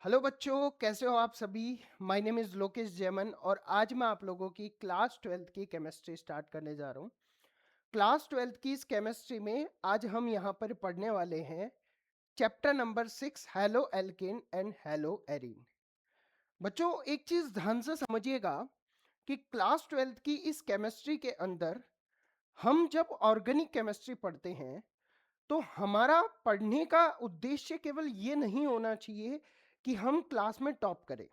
Hello बच्चों, कैसे हो आप सभी। My name is Lokesh Jaiman और आज मैं आप लोगों की क्लास 12th की केमिस्ट्री स्टार्ट करने जा रहा हूँ। क्लास 12th की इस केमिस्ट्री में आज हम यहाँ पर पढ़ने वाले हैं chapter number 6 halo alkane and hello arene. बच्चों, एक चीज़ ध्यान से समझिएगा कि क्लास 12th की इस केमिस्ट्री के अंदर हम जब ऑर्गेनिक केमिस्ट्री पढ़ते हैं तो हमारा पढ़ने का उद्देश्य केवल ये नहीं होना चाहिए कि हम क्लास में टॉप करें।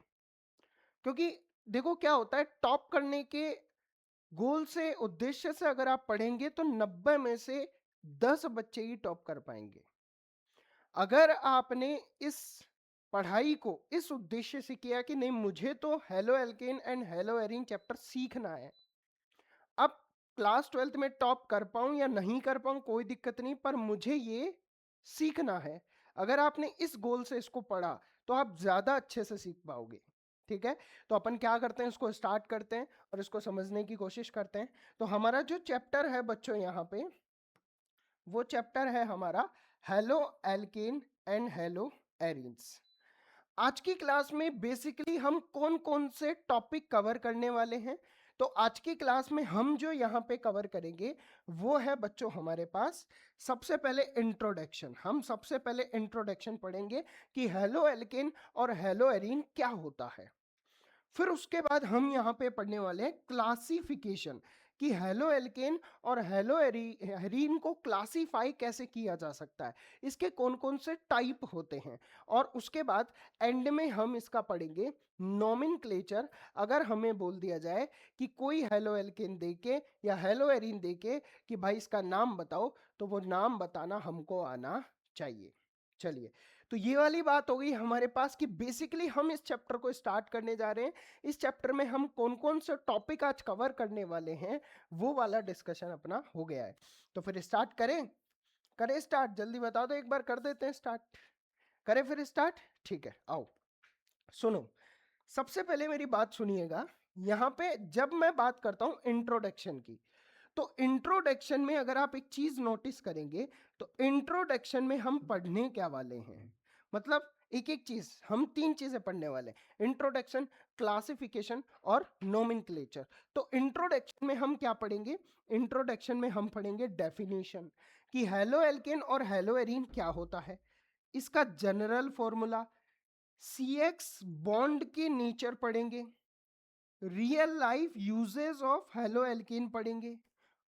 क्योंकि देखो क्या होता है, टॉप करने के गोल से उद्देश्य से अगर आप पढ़ेंगे तो 90 में से 10 बच्चे ही टॉप कर पाएंगे। अगर आपने इस पढ़ाई को इस उद्देश्य से किया कि नहीं, मुझे तो haloalkane and hello arene chapter सीखना है, अब क्लास 12th में टॉप कर पाऊं या नहीं कर पाऊं कोई दिक्कत नहीं, पर मुझे ये सीखना है। अगर आपने इस गोल से इसको पढ़ा तो आप ज्यादा अच्छे से सीख पाओगे। ठीक है, तो अपन क्या करते हैं, इसको स्टार्ट करते हैं और इसको समझने की कोशिश करते हैं। तो हमारा जो चैप्टर है बच्चों यहाँ पे, वो चैप्टर है हमारा halo alkane and hello arenes. आज की क्लास में बेसिकली हम कौन कौन से टॉपिक कवर करने वाले हैं। तो आज की क्लास में हम जो यहाँ पे कवर करेंगे वो है बच्चों हमारे पास सबसे पहले इंट्रोडक्शन। हम सबसे पहले इंट्रोडक्शन पढ़ेंगे कि हेलो एल्केन और हेलो एरीन क्या होता है। फिर उसके बाद हम यहाँ पे पढ़ने वाले हैं क्लासिफिकेशन कि हेलो एल्केन और हेलो एरीन को क्लासिफाई कैसे किया जा सकता है, इसके कौन कौन से टाइप होते हैं। और उसके बाद एंड में हम इसका पढ़ेंगे नोमेनक्लेचर। अगर हमें बोल दिया जाए कि कोई हेलो एल्केन देके या हेलो एरीन देके कि भाई इसका नाम बताओ, तो वो नाम बताना हमको आना चाहिए। चलिए, तो ये वाली बात हो गई हमारे पास कि बेसिकली हम इस चैप्टर को स्टार्ट करने जा रहे हैं। इस चैप्टर में हम कौन कौन से टॉपिक आज कवर करने वाले हैं वो वाला डिस्कशन अपना हो गया है। तो फिर स्टार्ट करें, करें स्टार्ट, जल्दी बता दो, एक बार कर देते हैं स्टार्ट। करें फिर स्टार्ट, ठीक है। आओ सुनो, सबसे पहले मेरी बात सुनिएगा। यहाँ पे जब मैं बात करता हूँ इंट्रोडक्शन की, तो इंट्रोडक्शन में अगर आप एक चीज नोटिस करेंगे तो इंट्रोडक्शन में हम पढ़ने क्या वाले हैं, मतलब एक एक चीज हम तीन चीजें पढ़ने वाले हैं, इंट्रोडक्शन, क्लासिफिकेशन और नोमेनक्लेचर। तो इंट्रोडक्शन में हम क्या पढ़ेंगे, इंट्रोडक्शन में हम पढ़ेंगे डेफिनेशन कि हेलो एल्केन और हेलो एरीन क्या होता है, इसका जनरल फॉर्मूला, सी एक्स बॉन्ड के नेचर पढ़ेंगे, real life uses of halo alkane पढ़ेंगे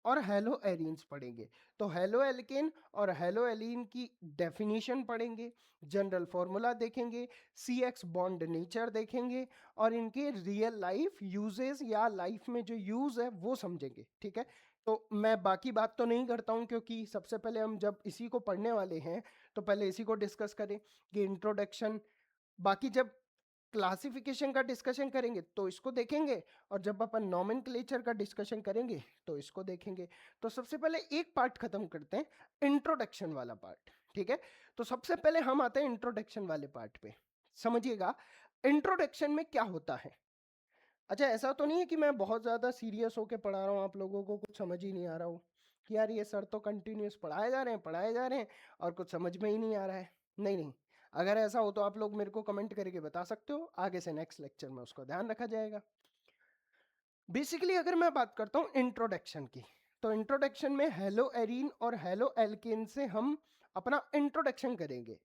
और हेलो एरीन्स पढ़ेंगे। तो हेलो एल्केन और हेलो एलीन की डेफिनेशन पढ़ेंगे, जनरल फॉर्मूला देखेंगे, सी एक्स बॉन्ड नेचर देखेंगे और इनके रियल लाइफ यूजेस या लाइफ में जो यूज है वो समझेंगे। ठीक है, तो मैं बाकी बात तो नहीं करता हूँ क्योंकि सबसे पहले हम जब इसी को पढ़ने वाले हैं तो पहले इसी को डिस्कस करें कि इंट्रोडक्शन। बाकी जब क्लासिफिकेशन का डिस्कशन करेंगे तो इसको देखेंगे और जब अपन नॉमेनक्लेचर का डिस्कशन करेंगे तो इसको देखेंगे। तो सबसे पहले एक पार्ट खत्म करते हैं, इंट्रोडक्शन वाला पार्ट। ठीक है, तो सबसे पहले हम आते हैं इंट्रोडक्शन वाले पार्ट पे। समझिएगा इंट्रोडक्शन में क्या होता है। अच्छा, ऐसा तो नहीं है कि मैं बहुत ज्यादा सीरियस होकर पढ़ा रहा हूँ, आप लोगों को कुछ समझ ही नहीं आ रहा हो कि यार ये सर तो कंटिन्यूस पढ़ाए जा रहे हैं पढ़ाए जा रहे हैं और कुछ समझ में ही नहीं आ रहा है। नहीं नहीं, अगर ऐसा हो तो आप लोग मेरे को कमेंट करके बता सकते हो, आगे से नेक्स्ट लेक्चर में उसको ध्यान रखा जाएगा। बेसिकली अगर मैं बात करता हूँ इंट्रोडक्शन की, तो इंट्रोडक्शन में हेलो एरीन और हेलो एल्केन से हम अपना इंट्रोडक्शन करेंगे।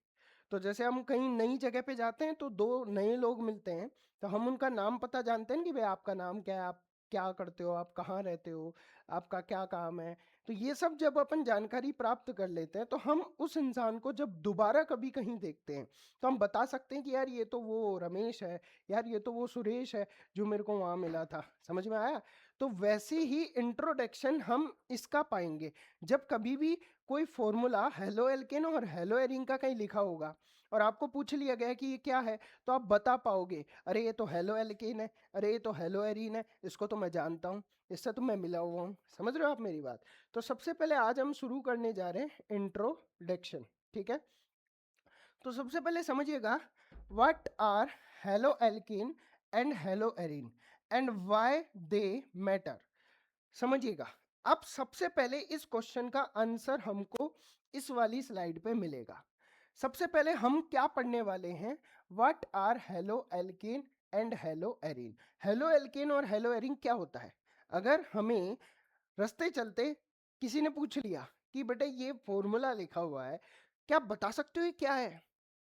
तो जैसे हम कहीं नई जगह पे जाते हैं तो दो नए लोग मिलते हैं, तो हम उनका नाम पता जानते हैं कि भाई आपका नाम क्या है, आप क्या करते हो, आप कहाँ रहते हो, आपका क्या काम है। तो ये सब जब अपन जानकारी प्राप्त कर लेते हैं तो हम उस इंसान को जब दोबारा कभी कहीं देखते हैं तो हम बता सकते हैं कि यार ये तो वो रमेश है, यार ये तो वो सुरेश है जो मेरे को वहाँ मिला था। समझ में आया। तो वैसे ही इंट्रोडक्शन हम इसका पाएंगे जब कभी भी कोई फॉर्मूला हेलो एल्केन और हेलो एरीन का कहीं लिखा होगा और आपको पूछ लिया गया कि ये क्या है, तो आप बता पाओगे अरे ये तो हेलो एल्केन है, अरे ये तो हेलो एरीन है, इसको तो मैं जानता हूँ, इससे तो मैं मिला हुआ हूँ। समझ रहे हो आप मेरी बात। तो सबसे पहले आज हम शुरू करने जा रहे हैं इंट्रोडक्शन। ठीक है, तो सबसे पहले समझिएगा what are haloalkane and haloarene and why they matter. समझिएगा, अब सबसे पहले इस क्वेश्चन का आंसर हमको इस वाली स्लाइड पे मिलेगा। सबसे पहले हम क्या पढ़ने वाले हैं, what are haloalkane and haloarene. Haloalkane और हेलो एरीन क्या होता है? अगर हमें रास्ते चलते किसी ने पूछ लिया कि बेटा ये फॉर्मूला लिखा हुआ है, क्या आप बता सकते हो ये क्या है?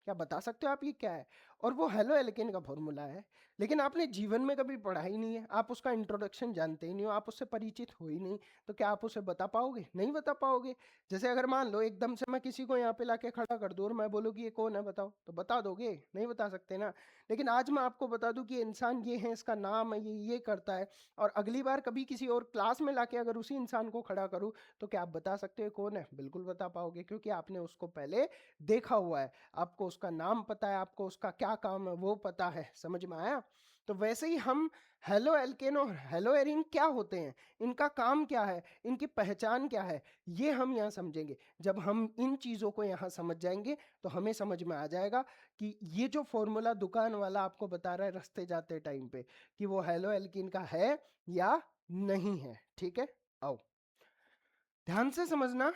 क्या बता सकते हो आप ये क्या है? और वो हेलो एल्केन का फॉर्मूला है, लेकिन आपने जीवन में कभी पढ़ा ही नहीं है, आप उसका इंट्रोडक्शन जानते ही नहीं हो, आप उससे परिचित हो ही नहीं, तो क्या आप उसे बता पाओगे? नहीं बता पाओगे। जैसे अगर मान लो एकदम से मैं किसी को यहाँ पे लाके खड़ा कर दूँ और मैं बोलूँ कि ये कौन है बताओ, तो बता दोगे? नहीं बता सकते ना। लेकिन आज मैं आपको बता दूं कि इंसान ये है, इसका नाम है, ये करता है, और अगली बार कभी किसी और क्लास में लाके अगर उसी इंसान को खड़ा करूं तो क्या आप बता सकते हो कौन है? बिल्कुल बता पाओगे, क्योंकि आपने उसको पहले देखा हुआ है, आपको उसका नाम पता है, आपको उसका क्या काम है वो पता है। समझ में आया? तो वैसे ही हम हेलो एल्केन और हेलो एरीन क्या होते हैं, इनका काम क्या है, इनकी पहचान क्या है, ये हम यहाँ समझेंगे। जब हम इन चीज़ों को यहाँ समझ जाएंगे तो हमें समझ में आ जाएगा कि ये जो फॉर्मूला दुकान वाला आपको बता रहा है रास्ते जाते टाइम पे, कि वो हेलो एल्कीन का है या नहीं है। ठीक है, आओ ध्यान से समझना।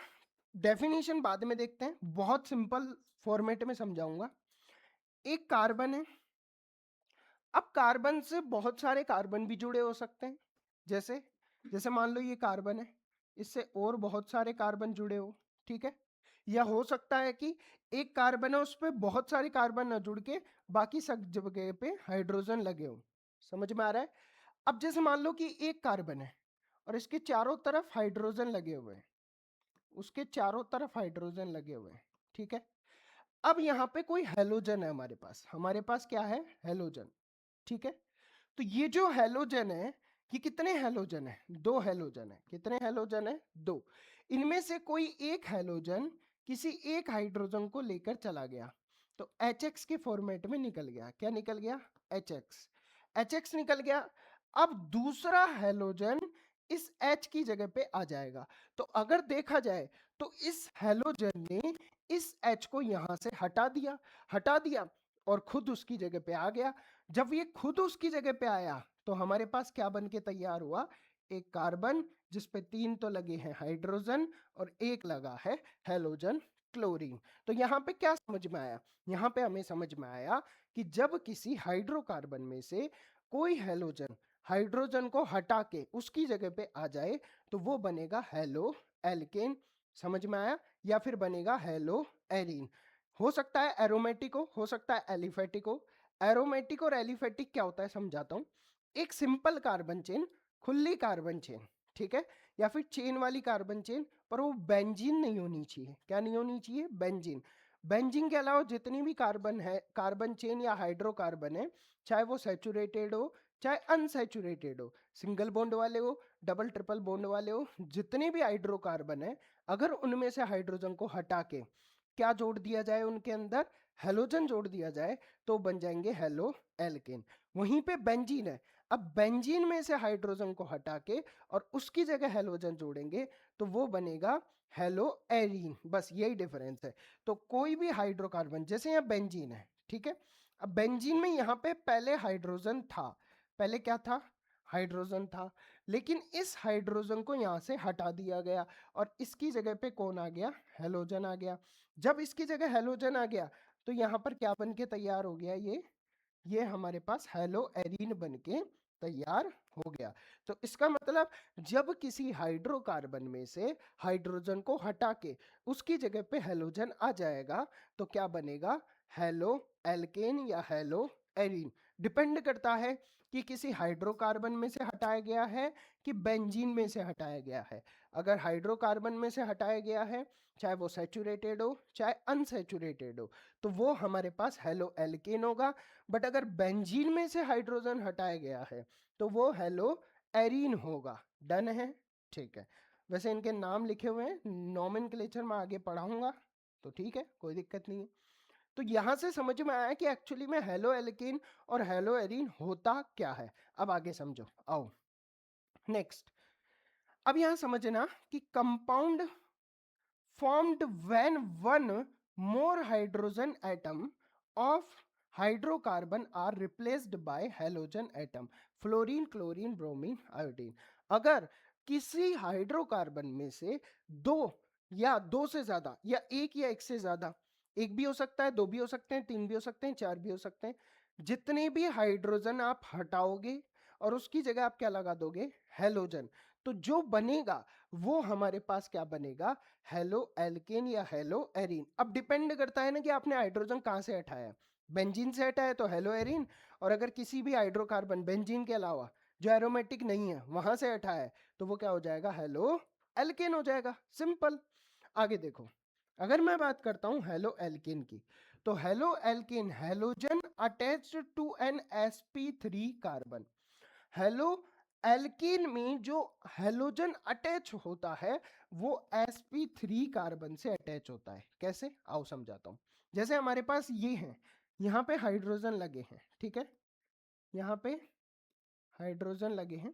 डेफिनेशन बाद में देखते हैं, बहुत सिंपल फॉर्मेट में समझाऊंगा। एक कार्बन है, अब कार्बन से बहुत सारे कार्बन भी जुड़े हो सकते हैं। जैसे जैसे मान लो ये कार्बन है, इससे और बहुत सारे कार्बन जुड़े हो। ठीक है, या हो सकता है कि एक कार्बन है उस पर बहुत सारे कार्बन ना जुड़ के बाकी सब जगह पे हाइड्रोजन लगे हो। समझ में आ रहा है? अब जैसे मान लो कि एक कार्बन है और इसके चारों तरफ हाइड्रोजन लगे हुए हैं, उसके चारों तरफ हाइड्रोजन लगे हुए हैं। ठीक है, अब यहाँ पे कोई हेलोजन है, हमारे पास क्या है? हेलोजन। ठीक है, तो ये जो हेलोजन है, ये कितने हेलोजन है? दो हेलोजन है। कितने हेलोजन है? दो। इनमें से कोई एक हेलोजन किसी एक हाइड्रोजन को लेकर चला गया तो HX के फॉर्मेट में निकल गया। क्या निकल गया? HX। HX निकल गया। अब दूसरा हेलोजन इस H की जगह पे आ जाएगा। तो अगर देखा जाए तो इस हेलोजन ने इस H को यहां से हटा दिया और खुद उसकी जगह पे आ गया। जब ये खुद उसकी जगह पे आया तो हमारे पास क्या बन के तैयार हुआ? एक कार्बन जिसपे 3 तो लगे हैं हाइड्रोजन और एक लगा है हेलोजन क्लोरीन। तो यहाँ पे क्या समझ में आया? यहाँ पे हमें समझ में आया कि जब किसी हाइड्रोकार्बन में से कोई हेलोजन हाइड्रोजन को हटा के उसकी जगह पे आ जाए तो वो बनेगा हेलो एल्केन। समझ में आया? या फिर बनेगा हेलो एरीन। हो सकता है एरोमेटिक हो सकता है एलिफेटिक हो। एरोमेटिक और एलिफेटिक क्या होता है समझाता हूं। एक सिंपल कार्बन चेन, खुली कार्बन चेन, ठीक है, या फिर चेन वाली कार्बन चेन, पर वो बेंजीन नहीं होनी चाहिए। क्या नहीं होनी चाहिए? बेंजीन। बेंजीन के अलावा जितनी भी कार्बन है, कार्बन चेन या हाइड्रोकार्बन है, चाहे वो सैचुरेटेड हो चाहे अनसैचुरेटेड हो, सिंगल बॉन्ड वाले हो डबल ट्रिपल बॉन्ड वाले हो, जितने भी हाइड्रोकार्बन है, अगर उनमें से हाइड्रोजन को हटा के क्या जोड़ दिया जाए उनके अंदर? हेलोजन जोड़ दिया जाए तो बन जाएंगे हेलो एल्केन। वहीं पे बेंजीन है, अब बेंजीन में से हाइड्रोजन को हटा के और उसकी जगह हेलोजन जोड़ेंगे तो वो बनेगा हेलो एरीन। बस यही डिफरेंस है। तो कोई भी हाइड्रोकार्बन, जैसे यहाँ बेंजीन है, ठीक है, अब बेंजीन में यहाँ पे पहले हाइड्रोजन था। पहले क्या था? हाइड्रोजन था, लेकिन इस हाइड्रोजन को यहाँ से हटा दिया गया और इसकी जगह पे कौन आ गया? हेलोजन आ गया। जब इसकी जगह हेलोजन आ गया तो यहाँ पर क्या बन के तैयार हो गया? ये हमारे पास हेलो एरीन बन के तैयार हो गया। तो इसका मतलब जब किसी हाइड्रोकार्बन में से हाइड्रोजन को हटा के उसकी जगह पे हेलोजन आ जाएगा तो क्या बनेगा? हेलो एल्केन या हेलो एरीन। डिपेंड करता है कि किसी हाइड्रोकार्बन में से हटाया गया है कि बेंजीन में से हटाया गया है। अगर हाइड्रोकार्बन में से हटाया गया है, चाहे वो सैचुरेटेड हो चाहे अनसैचुरेटेड हो, तो वो हमारे पास हेलो एल्केन होगा। बट अगर बेंजीन में से हाइड्रोजन हटाया गया है तो वो हेलो एरीन होगा। डन है? ठीक है। वैसे इनके नाम लिखे हुए हैं, नॉमेनक्लेचर में आगे पढ़ाऊंगा, तो ठीक है, कोई दिक्कत नहीं है। तो यहां से समझ में आया कि एक्चुअली में हेलो एल्केन और हेलो एरीन होता क्या है। अब आगे समझो, आओ नेक्स्ट। अब यहां समझना कि compound formed when one more hydrogen atom of hydrocarbon are replaced by halogen atom, fluorine chlorine bromine iodine. अगर किसी हाइड्रोकार्बन में से दो या दो से ज्यादा या एक से ज्यादा एक भी हो सकता है, दो भी हो सकते हैं, तीन भी हो सकते हैं, चार भी हो सकते हैं। जितने भी हाइड्रोजन आप हटाओगे और उसकी जगह आप क्या लगा दोगे, हेलोजन, तो जो बनेगा वो हमारे पास क्या बनेगा, हेलो एल्केन या हेलो एरीन। अब डिपेंड करता है ना कि आपने हाइड्रोजन कहां से हटाया, बेंजीन से हटाया तो हेलो एरीन, और अगर किसी भी हाइड्रोकार्बन बेंजीन के अलावा जो एरोमेटिक नहीं है वहां से हटाया है तो वो क्या हो जाएगा, हेलो एल्केन हो जाएगा, सिंपल। आगे देखो, अगर मैं बात करता हूं हेलो एल्केन की, तो haloalkane halogen attached to an sp3 carbon. Haloalkene में जो हेलोजन अटैच होता है वो sp3 कार्बन से अटैच होता है। कैसे, आओ समझाता हूं। जैसे हमारे पास ये है, यहाँ पे हाइड्रोजन लगे हैं, ठीक है, यहाँ पे हाइड्रोजन लगे हैं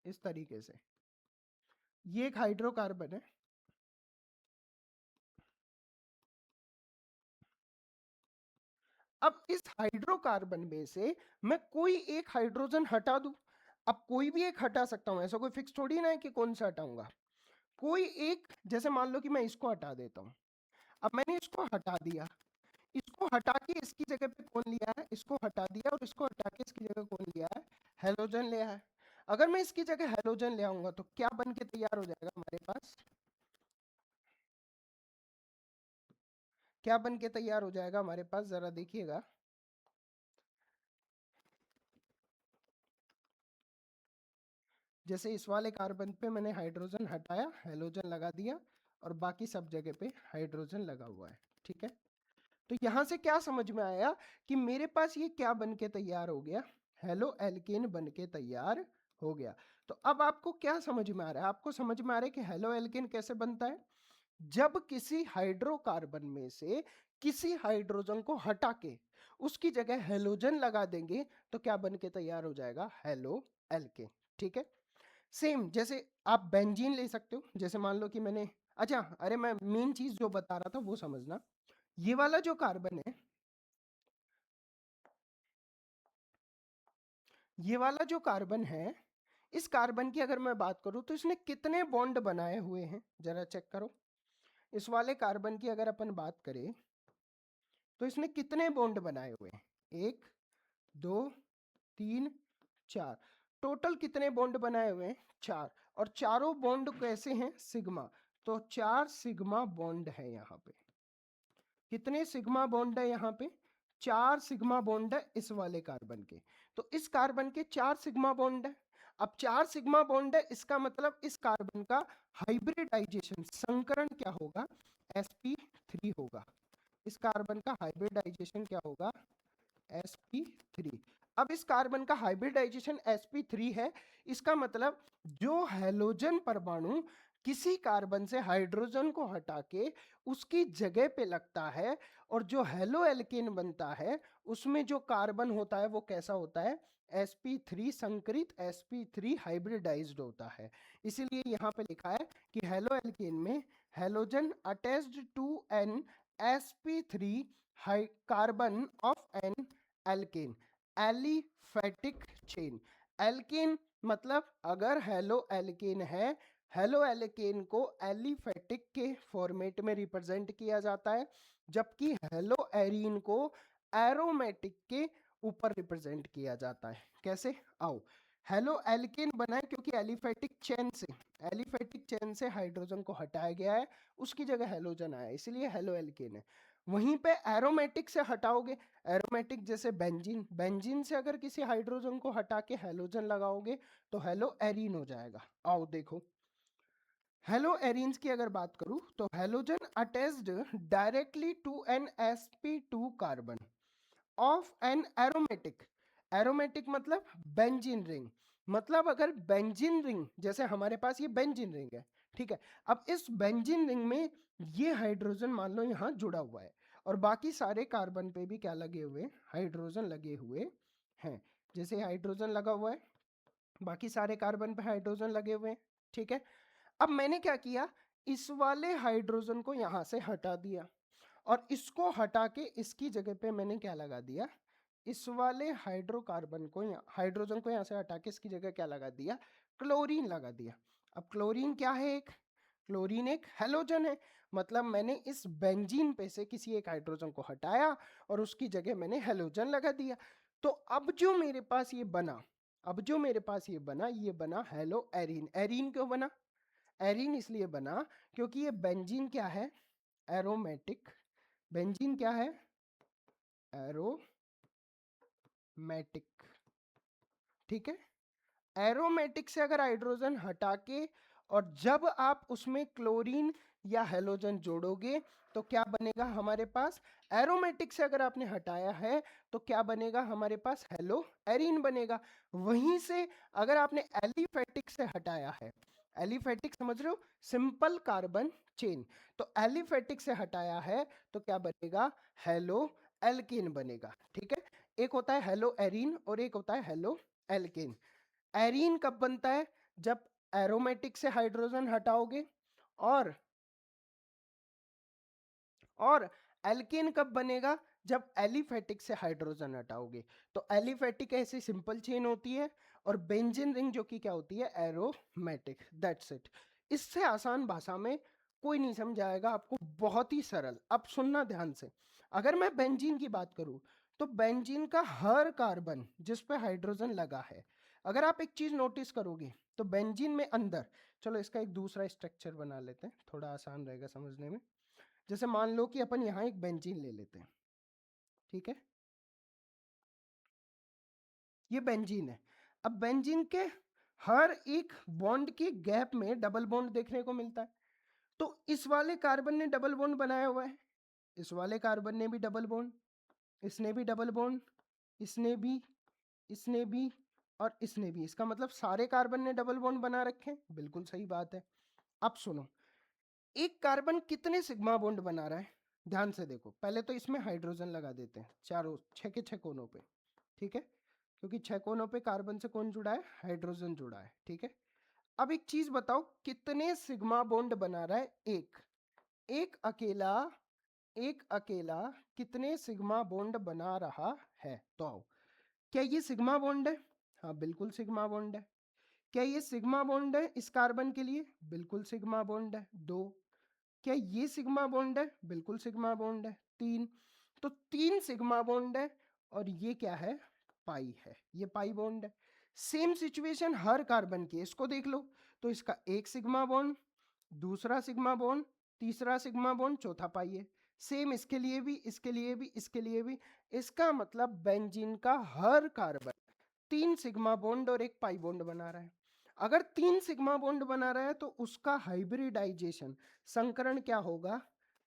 इस तरीके से, ये एक हाइड्रोकार्बन है। अब इस हाइड्रोकार्बन में से मैं कोई एक हाइड्रोजन हटा दूं, अब कोई भी एक हटा सकता हूं, ऐसा कोई फिक्स थोड़ी ना है कि कौन सा हटाऊंगा, कोई एक, जैसे मान लो कि मैं इसको हटा देता हूं। अब मैंने इसको हटा दिया, इसको हटा के इसकी जगह पे कौन लिया है, इसको हटा दिया, और इसको हटा के इसकी जगह कौन लिया है, हेलोजन लिया है। अगर मैं इसकी जगह हेलोजन ले आऊंगा तो क्या बन के तैयार हो जाएगा हमारे पास, क्या बन के तैयार हो जाएगा हमारे पास, जरा देखिएगा। जैसे इस वाले कार्बन पे मैंने हाइड्रोजन हटाया, हेलोजन लगा दिया, और बाकी सब जगह पे हाइड्रोजन लगा हुआ है, ठीक है। तो यहां से क्या समझ में आया कि मेरे पास ये क्या बन के तैयार हो गया, हेलो एल्केन बन के तैयार हो गया। तो अब आपको क्या समझ में आ रहा है, आपको समझ में आ रहा है कि हेलो एल्केन कैसे बनता है। जब किसी हाइड्रोकार्बन में से किसी हाइड्रोजन को हटा के उसकी जगह हेलोजन लगा देंगे तो क्या बन के तैयार हो जाएगा, हेलो एल्केन, ठीक है। सेम जैसे आप बेंजीन ले सकते हो, जैसे मान लो कि मैंने, अच्छा अरे मैं मेन चीज जो बता रहा था वो समझना, ये वाला जो कार्बन है, ये वाला जो कार्बन है, इस कार्बन की अगर मैं बात करूं तो इसने कितने बॉन्ड बनाए हुए हैं, जरा चेक करो। इस वाले कार्बन की अगर अपन बात करें तो इसने कितने बॉन्ड बनाए हुए हैं, एक, दो, तीन, चार, टोटल कितने बॉन्ड बनाए हुए हैं, चार, और चारों बॉन्ड कैसे हैं, सिग्मा, तो चार सिग्मा बॉन्ड है यहाँ पे। कितने सिग्मा बॉन्ड है यहाँ पे, चार सिग्मा बॉन्ड है इस वाले कार्बन के। तो इस कार्बन के चार सिग्मा बॉन्ड है। अब चार सिग्मा बॉन्ड है, इसका मतलब इस कार्बन का हाइब्रिडाइजेशन, संकरण क्या होगा, sp3 होगा। इस कार्बन का हाइब्रिडाइजेशन क्या होगा, sp3। अब इस कार्बन का हाइब्रिडाइजेशन sp3 है, इसका मतलब जो हैलोजन परमाणु किसी कार्बन से हाइड्रोजन को हटा के उसकी जगह पे लगता है और जो हेलो एल्केन बनता है उसमें जो कार्बन होता है वो कैसा होता है, sp3 संकरित, sp3 हाइब्रिडाइज्ड होता है। इसीलिए यहाँ पे लिखा है कि हेलो एल्केन में halogen attached to an sp3 carbon of an alkane, aliphatic chain. Alkane मतलब अगर हेलो एल्केन है, हेलो एल्केन को एलिफेटिक के फॉर्मेट में रिप्रेजेंट किया जाता है, जबकि हेलो एरीन को एरोमेटिक के ऊपर रिप्रेजेंट किया जाता है। कैसे, आओ, हेलो एल्केन बना है क्योंकि एलिफेटिक चेन से हाइड्रोजन को हटाया गया है, उसकी जगह हेलोजन आया, इसलिए हेलो एल्केन है। वहीं पे एरोमेटिक से हटाओगे, एरोमेटिक जैसे बेंजीन, बेंजीन से अगर किसी हाइड्रोजन को हटा के हेलोजन लगाओगे तो हेलो एरीन हो जाएगा। आओ देखो, हेलो एरीन्स की अगर बात करूं तो halogen attached directly to an sp2 carbon of an aromatic, aromatic मतलब बेंजीन रिंग, मतलब अगर बेंजीन रिंग, जैसे हमारे पास ये बेंजीन रिंग है, ठीक है। अब इस बेंजीन रिंग में ये हाइड्रोजन मान लो यहाँ जुड़ा हुआ है और बाकी सारे कार्बन पे भी क्या लगे हुए, हाइड्रोजन लगे हुए हैं। जैसे हाइड्रोजन लगा हुआ है, बाकी सारे कार्बन पे हाइड्रोजन लगे हुए हैं, ठीक है। अब मैंने क्या किया, इस वाले हाइड्रोजन को यहां से हटा दिया और इसको हटा के इसकी जगह पे मैंने क्या लगा दिया, इस वाले हाइड्रोकार्बन को, हाइड्रोजन को यहां से हटा के इसकी जगह क्या लगा दिया, क्लोरीन लगा दिया। अब क्लोरीन क्या है, एक क्लोरीन एक हैलोजन है, मतलब मैंने इस बेंजीन पे से किसी एक हाइड्रोजन को हटाया और उसकी जगह मैंने हैलोजन लगा दिया। तो अब जो मेरे पास ये बना, ये बना हेलो एरीन। एरीन क्यों बना? एरीन इसलिए बना क्योंकि ये बेंजीन क्या है? एरोमेटिक। बेंजीन क्या है? एरोमेटिक। ठीक है, एरोमेटिक से अगर हाइड्रोजन हटा के और जब आप उसमें क्लोरीन या हेलोजन जोड़ोगे तो क्या बनेगा हमारे पास? एरोमेटिक से अगर आपने हटाया है तो क्या बनेगा हमारे पास? हेलो एरीन बनेगा। वहीं से अगर आपने एलिफेटिक से हटाया है, एलिफेटिक समझ रहे हो? Simple carbon chain. तो एलिफेटिक से हटाया है तो क्या बनेगा? हेलो एल्केन बनेगा। ठीक है, एक होता है हेलो एरीन और एक होता है हेलो एल्केन। एरीन कब बनता है? जब एरोमेटिक से हाइड्रोजन हटाओगे। और एल्केन कब बनेगा? जब एलिफेटिक से हाइड्रोजन हटाओगे। तो एलिफेटिक ऐसी सिंपल चेन होती है और बेंजीन रिंग जो कि क्या होती है? एरोमेटिक। That's it. इससे आसान भाषा में कोई नहीं समझाएगा आपको, बहुत ही सरल। अब सुनना ध्यान से। अगर मैं बेंजीन की बात करूं तो बेंजीन का हर कार्बन जिस पे हाइड्रोजन लगा है, अगर आप एक चीज नोटिस करोगे तो बेंजीन में अंदर, चलो इसका एक दूसरा स्ट्रक्चर बना लेते हैं, थोड़ा आसान रहेगा समझने में। जैसे मान लो कि अपन यहाँ एक बेंजीन ले लेते हैं। ठीक है, ये बेंजीन है। अब बेंजीन के हर एक बॉन्ड के गैप में डबल बॉन्ड देखने को मिलता है। तो इस वाले कार्बन ने डबल बॉन्ड बनाया हुआ है, इस वाले कार्बन ने भी डबल बॉन्ड, इसने भी डबल बॉन्ड, इसने भी, इसने भी और इसने भी। इसका मतलब सारे कार्बन ने डबल बॉन्ड बना रखे हैं। बिल्कुल सही बात है। अब सुनो, एक कार्बन कितने सिग्मा बॉन्ड बना रहा है? ध्यान से देखो, पहले तो इसमें हाइड्रोजन लगा देते हैं चारों, छह के छह कोनों पे। ठीक है, क्योंकि छह कोनों पे कार्बन से कौन जुड़ा है? हाइड्रोजन जुड़ा है। ठीक है, अब एक चीज बताओ, कितने सिग्मा बॉन्ड बना रहा है? एक। एक अकेला, एक अकेला कितने सिग्मा बॉन्ड बना रहा है? तो आओ, क्या ये सिग्मा बॉन्ड है? हाँ बिल्कुल सिग्मा बॉन्ड है। क्या ये सिग्मा बॉन्ड है इस कार्बन के लिए? बिल्कुल सिग्मा बॉन्ड है। दो। क्या ये सिग्मा बॉन्ड है? बिल्कुल सिग्मा बॉन्ड है। तीन। तो तीन सिग्मा बॉन्ड है और ये क्या है? पाई है, ये पाई बॉन्ड है। सेम सिचुएशन हर कार्बन की, इसको देख लो। तो इसका एक सिग्मा बॉन्ड, दूसरा सिग्मा बॉन्ड, तीसरा सिग्मा बॉन्ड, चौथा पाई है। सेम इसके लिए भी, इसके लिए भी, इसके लिए भी। इसका मतलब बेंजीन का हर कार्बन तीन सिग्मा बॉन्ड और एक पाई बॉन्ड बना रहा है। अगर तीन सिग्मा बॉन्ड बना रहा है तो उसका हाइब्रिडाइजेशन, संकरण क्या होगा?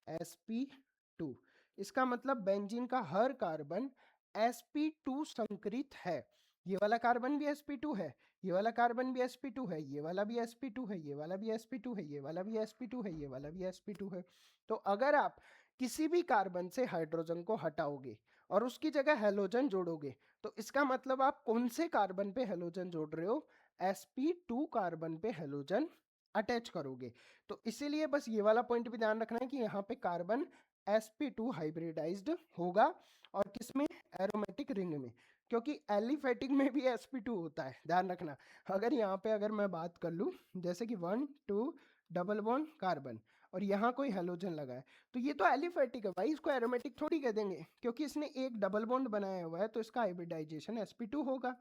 sp2। इसका मतलब बेंजीन का हर कार्बन sp2 संकरित है। ये वाला कार्बन भी sp2 है, ये वाला कार्बन भी sp2 है, ये वाला भी sp2 है, ये वाला भी sp2 है, ये वाला भी sp2 है, ये वाला भी sp2 है। तो अगर आप किसी भी कार्बन से हाइड्रोजन को हटाओगे और उसकी जगह हेलोजन जोड़ोगे तो इसका मतलब आप कौन से कार्बन पे हेलोजन जोड़ रहे हो? sp2 कार्बन पे हेलोजन अटैच करोगे। तो इसीलिए बस ये वाला पॉइंट भी ध्यान रखना है कि यहाँ पे कार्बन sp2 हाइब्रिडाइज्ड होगा। और किसमें? एरोमेटिक रिंग में। क्योंकि एलिफेटिक में भी sp2 होता है, ध्यान रखना। अगर यहाँ पे अगर मैं बात कर लूँ, जैसे कि 1 2 डबल बॉन्ड कार्बन और यहाँ कोई हेलोजन लगा है, तो ये तो एलिफेटिक है भाई, इसको एरोमेटिक थोड़ी कह देंगे, क्योंकि इसने एक डबल बॉन्ड बनाया हुआ है तो इसका हाइब्रिडाइजेशन sp2 होगा।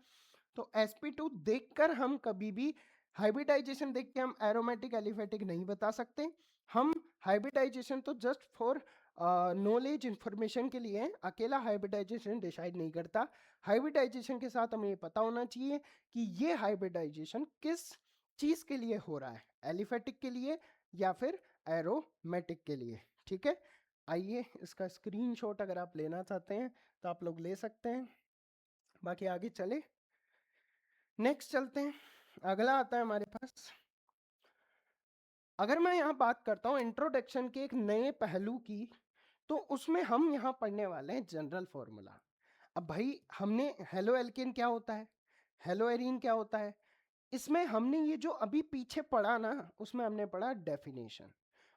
तो sp2 देखकर हम कभी भी, हाइब्रिडाइजेशन देख के हम एरोमेटिक एलिफेटिक नहीं बता सकते। हम हाइब्रिडाइजेशन तो जस्ट फॉर नॉलेज इंफॉर्मेशन के लिए है, अकेला हाइब्रिडाइजेशन डिसाइड नहीं करता। हाइब्रिडाइजेशन के साथ हमें ये पता होना चाहिए कि ये हाइब्रिडाइजेशन किस चीज के लिए हो रहा है, एलिफेटिक के लिए या फिर एरोमेटिक के लिए। ठीक है, आइए इसका स्क्रीनशॉट अगर आप लेना चाहते हैं तो आप लोग ले सकते हैं। बाकी आगे चले, नेक्स्ट चलते हैं। अगला आता है हमारे पास, अगर मैं यहाँ बात करता हूँ इंट्रोडक्शन के एक नए पहलू की, तो उसमें हम यहाँ पढ़ने वाले हैं जनरल फॉर्मूला। अब भाई हमने हेलो एल्केन क्या होता है, हेलो एरीन क्या होता है, इसमें हमने ये जो अभी पीछे पढ़ा ना, उसमें हमने पढ़ा डेफिनेशन।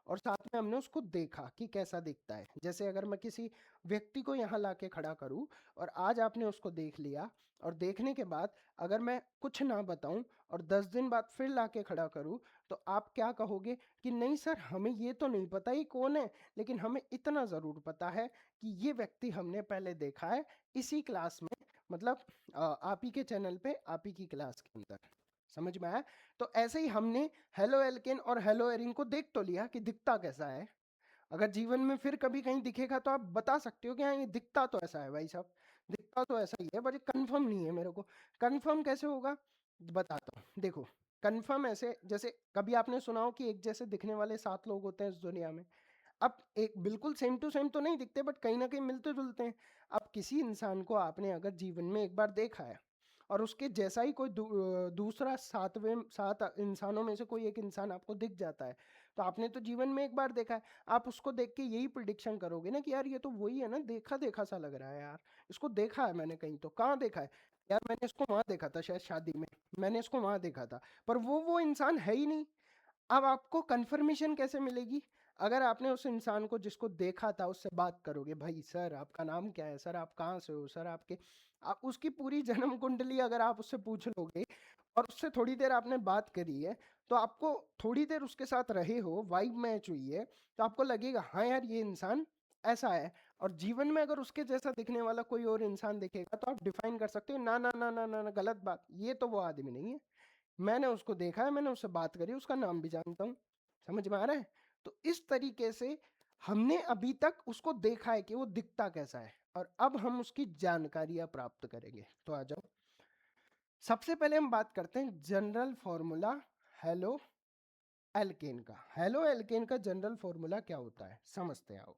और साथ में हमने उसको देखा कि कैसा दिखता है। जैसे अगर मैं किसी व्यक्ति को यहाँ ला के खड़ा करूँ और आज आपने उसको देख लिया, और देखने के बाद अगर मैं कुछ ना बताऊं और 10 दिन बाद फिर ला के खड़ा करूं, तो आप क्या कहोगे कि नहीं सर, हमें ये तो नहीं पता ये कौन है, लेकिन हमें इतना ज़रूर पता है कि ये व्यक्ति हमने पहले देखा है इसी क्लास में, मतलब आप ही के चैनल पे, आप ही की क्लास के अंदर। समझ में आया? तो ऐसे ही हमने हेलो एल्केन और हेलो एरिन को देख तो लिया कि दिखता कैसा है। अगर जीवन में फिर कभी कहीं दिखेगा तो आप बता सकते हो कि हाँ ये दिखता तो ऐसा है भाई साहब, दिखता तो ऐसा ही है, बट कंफर्म नहीं है मेरे को। कंफर्म कैसे होगा बताता हूँ, देखो। कंफर्म ऐसे, जैसे कभी आपने सुना हो कि एक जैसे दिखने वाले 7 लोग होते हैं इस दुनिया में। अब एक बिल्कुल सेम टू सेम तो नहीं दिखते, बट कहीं ना कहीं मिलते जुलते हैं। अब किसी इंसान को आपने अगर जीवन में एक बार देखा है और उसके जैसा ही कोई दूसरा 7 इंसानों में से कोई एक इंसान आपको दिख जाता है, तो आपने तो जीवन में एक बार देखा है, आप उसको देख के यही प्रिडिक्शन करोगे ना कि यार ये तो वही है ना, देखा देखा सा लग रहा है यार, इसको देखा है मैंने कहीं, तो कहाँ देखा है यार, मैंने इसको वहां देखा था, शायद शादी में मैंने इसको वहां देखा था, पर वो इंसान है ही नहीं। अब आपको कंफर्मेशन कैसे मिलेगी? अगर आपने उस इंसान को जिसको देखा था उससे बात करोगे, भाई सर आपका नाम क्या है, सर आप कहाँ से हो, सर आपके, आप उसकी पूरी जन्म कुंडली अगर आप उससे पूछ लोगे और उससे थोड़ी देर आपने बात करी है, तो आपको थोड़ी देर उसके साथ रहे हो, वाइब मैच हुई है, तो आपको लगेगा हाँ यार ये इंसान ऐसा है। और जीवन में अगर उसके जैसा दिखने वाला कोई और इंसान दिखेगा तो आप डिफाइन कर सकते हो ना ना ना ना ना ना, गलत बात, ये तो वो आदमी नहीं है, मैंने उसको देखा है, मैंने उससे बात करी, उसका नाम भी जानता हूँ। समझ में आ रहा है? तो इस तरीके से हमने अभी तक उसको देखा है कि वो दिखता कैसा है, और अब हम उसकी जानकारियां प्राप्त करेंगे। तो आ जाओ, सबसे पहले हम बात करते हैं जनरल फॉर्मूला हेलो एल्केन का। हेलो एल्केन का जनरल फॉर्मूला क्या होता है समझते आओ।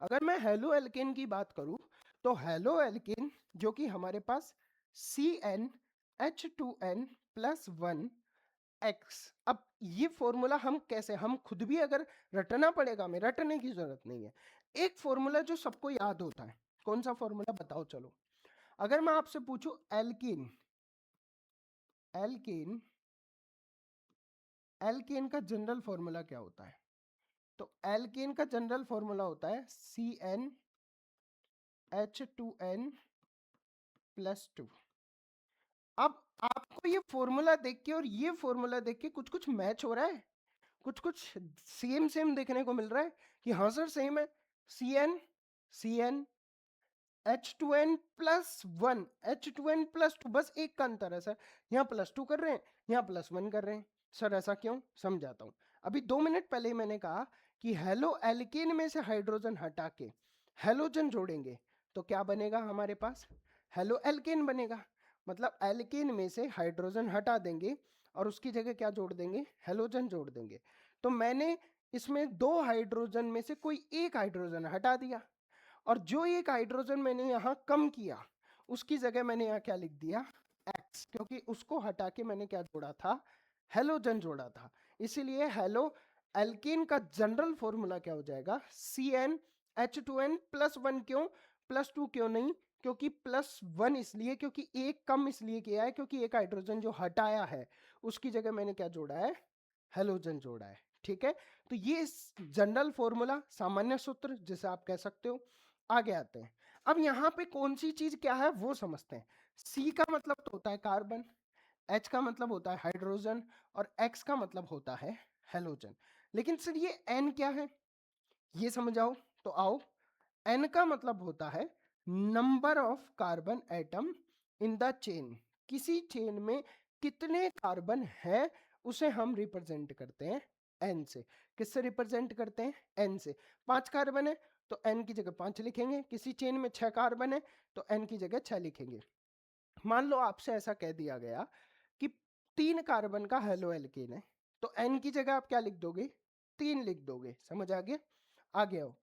अगर मैं हेलो एल्केन की बात करूं, तो हेलो एल्केन जो कि हमारे पास CnH2n प्लस 1 एक्स। अब ये फॉर्मूला हम कैसे, हम खुद भी अगर रटना पड़ेगा, हमें रटने की जरूरत नहीं है, एक फॉर्मूला जो सबको याद होता है, कौन सा फॉर्मूला बताओ चलो। अगर मैं आपसे पूछूं एल्कीन, एल्कीन एल्केन का जनरल फॉर्मूला क्या होता है, तो एल्केन का जनरल फॉर्मूला होता है CnH2n प्लस 2। अब आपको ये फॉर्मूला देख के और ये फॉर्मूला देख के कुछ कुछ मैच हो रहा है, कुछ कुछ सेम सेम देखने को मिल रहा है कि हाँ सर सेम है। C N H2n plus 1, H2n plus 2, बस एक का अंतर है सर, यहाँ प्लस 2 कर रहे हैं, यहाँ प्लस 1 कर रहे हैं। सर ऐसा क्यों, समझाता हूँ। अभी 2 मिनट पहले ही मैंने कहा कि हेलो एल्केन में से हाइड्रोजन हटा के हेलोजन जोड़ेंगे तो क्या बनेगा हमारे पास, हेलो एल्केन बनेगा। मतलब एल्केन में से हाइड्रोजन हटा देंगे और उसकी जगह क्या जोड़ देंगे, हेलोजन जोड़ देंगे। तो मैंने इसमें 2 हाइड्रोजन में से कोई एक हाइड्रोजन हटा दिया, और जो एक हाइड्रोजन मैंने यहाँ कम किया उसकी जगह मैंने यहाँ क्या लिख दिया, एक्स, क्योंकि उसको हटा के मैंने क्या जोड़ा था, हेलोजन जोड़ा था। इसीलिए हेलो एल्केन का जनरल फॉर्मूला क्या हो जाएगा, CnH2n प्लस 1। क्यों प्लस 2 क्यों नहीं, क्योंकि प्लस 1 इसलिए क्योंकि एक कम इसलिए किया है क्योंकि एक हाइड्रोजन जो हटाया है उसकी जगह मैंने क्या जोड़ा है, हेलोजन जोड़ा है। ठीक है, तो ये जनरल फॉर्मूला, सामान्य सूत्र जिसे आप कह सकते हो। आगे आते हैं, अब यहाँ पे कौन सी चीज क्या है वो समझते हैं। C का मतलब तो होता है कार्बन, H का मतलब होता है हाइड्रोजन, और X का मतलब होता है हेलोजन। लेकिन सर ये N क्या है, ये समझ आओ। तो आओ, N का मतलब होता है number of carbon atom in the chain. किसी चेन में कितने कार्बन है उसे हम रिप्रेजेंट करते हैं N से। किससे रिप्रेजेंट करते हैं, N से। 5 कार्बन है तो N की जगह 5 लिखेंगे, किसी चेन में 6 कार्बन है तो N की जगह 6 लिखेंगे। मान लो आपसे ऐसा कह दिया गया कि 3 कार्बन का हेलो एल्केन है, तो N की जगह आप क्या लिख दोगे, 3 लिख दोगे। समझ आ गया? आगे आओ,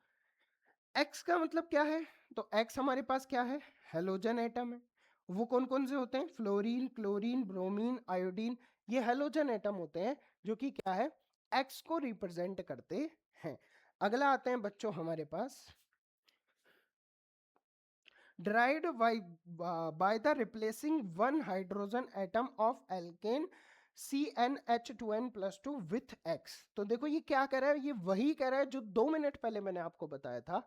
एक्स का मतलब क्या है, तो एक्स हमारे पास क्या है, हेलोजन एटम है। वो कौन कौन से होते हैं, फ्लोरीन, क्लोरीन, ब्रोमीन, आयोडीन, ये हेलोजन एटम होते हैं जो कि क्या है, एक्स को रिप्रेजेंट करते हैं। अगला आते हैं बच्चों हमारे पास, derived by the replacing one hydrogen atom of alkane CnH2n+2 with X। तो देखो ये क्या कह रहा है, ये वही कह रहा है जो 2 मिनट पहले मैंने आपको बताया था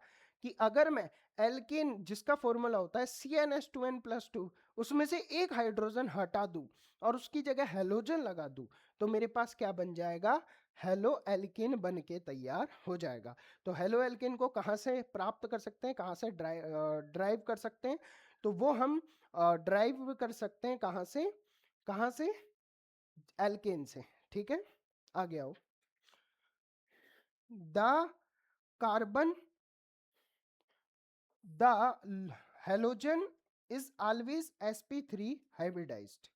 कि अगर मैं एल्केन जिसका फॉर्मूला होता है CnH2n+2 उसमें से एक हाइड्रोजन हटा दूं और उसकी जगह हेलोजन लगा दूं तो मेरे पास क्या बन जाएगा, हेलो एल्केन बन के तैयार हो जाएगा। तो हेलो एल्केन को कहाँ से प्राप्त कर सकते हैं, कहाँ से ड्राइव कर सकते हैं, तो वो हम ड्राइव कर सकते हैं कहाँ से, एल्केन से। ठीक है, आगे आओ। The carbon the halogen is always sp3 hybridized.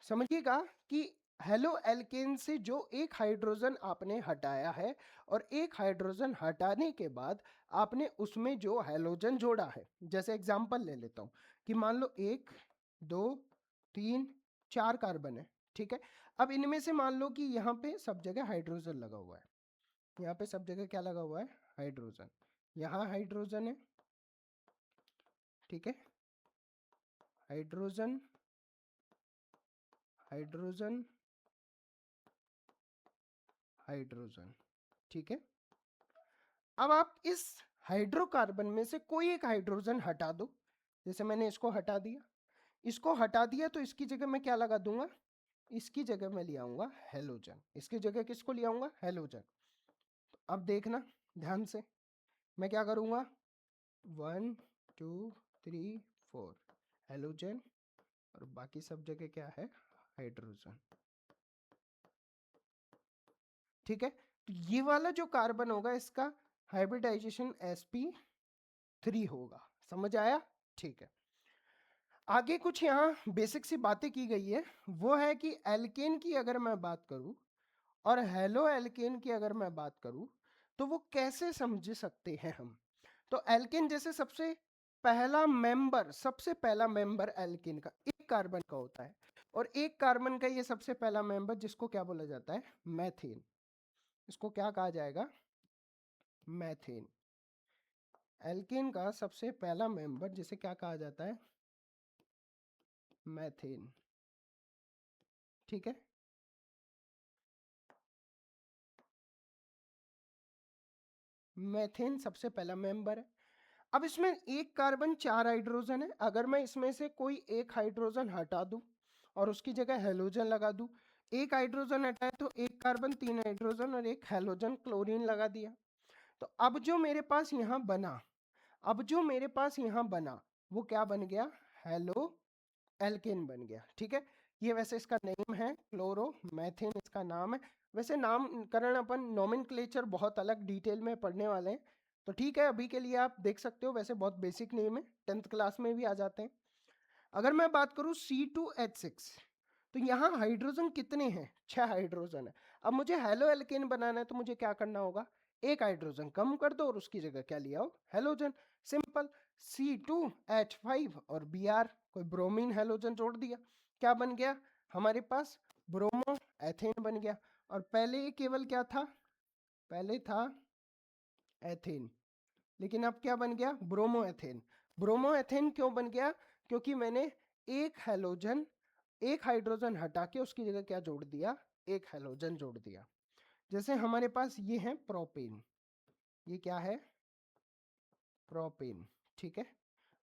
समझिएगा कि हेलो एल्केन से जो एक हाइड्रोजन आपने हटाया है और एक हाइड्रोजन हटाने के बाद आपने उसमें जो हेलोजन जोड़ा है, जैसे एग्जांपल ले लेता हूं कि मान लो 1 2 3 4 कार्बन है। ठीक है, अब इनमें से मान लो कि यहाँ पे सब जगह हाइड्रोजन लगा हुआ है, यहाँ पे सब जगह क्या लगा हुआ है, हाइड्रोजन। यहाँ हाइड्रोजन है, ठीक है, हाइड्रोजन हाइड्रोजन हाइड्रोजन। ठीक है, अब आप इस हाइड्रोकार्बन में से कोई एक हाइड्रोजन हटा दो, जैसे मैंने इसको हटा दिया तो इसकी जगह मैं क्या लगा दूंगा, इसकी जगह मैं ले आऊंगा हेलोजन। इसकी जगह किसको ले आऊंगा, हेलोजन। तो अब देखना ध्यान से, मैं क्या करूंगा, 1 2 3 4 हेलोजन और बाकी सब जगह क्या है, हाइड्रोजन। ठीक है, तो ये वाला जो कार्बन होगा इसका हाइब्रिडाइजेशन sp3 होगा। समझ आया, ठीक है। आगे कुछ यहाँ बेसिक सी बातें की गई है, वो है कि एल्केन की अगर मैं बात करूं और हेलो एल्केन की अगर मैं बात करूं तो वो कैसे समझ सकते हैं हम। तो एल्केन जैसे सबसे पहला मेंबर एल्केन का एक कार्बन का होता है और एक कार्बन का ये सबसे पहला मेंबर जिसको क्या बोला जाता है, मैथेन। इसको क्या कहा जाएगा, मैथेन। एल्केन का सबसे पहला मेंबर जिसे क्या कहा जाता है, मैथेन। ठीक है, मैथेन सबसे पहला मेंबर है। अब इसमें एक कार्बन 4 हाइड्रोजन है, अगर मैं इसमें से कोई एक हाइड्रोजन हटा दूं और उसकी जगह हेलोजन लगा दूं, एक हाइड्रोजन हटाए तो एक कार्बन 3 हाइड्रोजन और एक हेलोजन क्लोरीन लगा दिया। तो अब जो मेरे पास यहाँ बना वो क्या बन गया, हेलो एल्केन बन गया। ठीक है, ये वैसे इसका नेम है क्लोरो मैथेन, इसका नाम है। वैसे नामकरण अपन नोमेनक्लेचर बहुत अलग डिटेल में पढ़ने वाले हैं, तो ठीक है अभी के लिए आप देख सकते हो, वैसे बहुत बेसिक नेम है, 10th क्लास में भी आ जाते हैं। अगर मैं बात करूं C2H6, तो यहाँ हाइड्रोजन कितने हैं, 6 हाइड्रोजन है। अब मुझे हेलो एल्केन बनाना है तो मुझे क्या करना होगा, एक हाइड्रोजन कम कर दो और उसकी जगह क्या लिया हो, हेलोजन। सिंपल, C2H5 और Br, कोई ब्रोमीन हेलोजन जोड़ दिया, क्या बन गया हमारे पास, ब्रोमो एथेन बन गया। और पहले ये केवल क्या था, पहले था एथेन, लेकिन अब क्या बन गया, ब्रोमो एथेन। ब्रोमो एथेन क्यों बन गया, क्योंकि मैंने एक हाइड्रोजन हटा के उसकी जगह क्या जोड़ दिया, एक हेलोजन जोड़ दिया। जैसे हमारे पास ये है प्रोपेन, ये क्या है, प्रोपेन। ठीक है,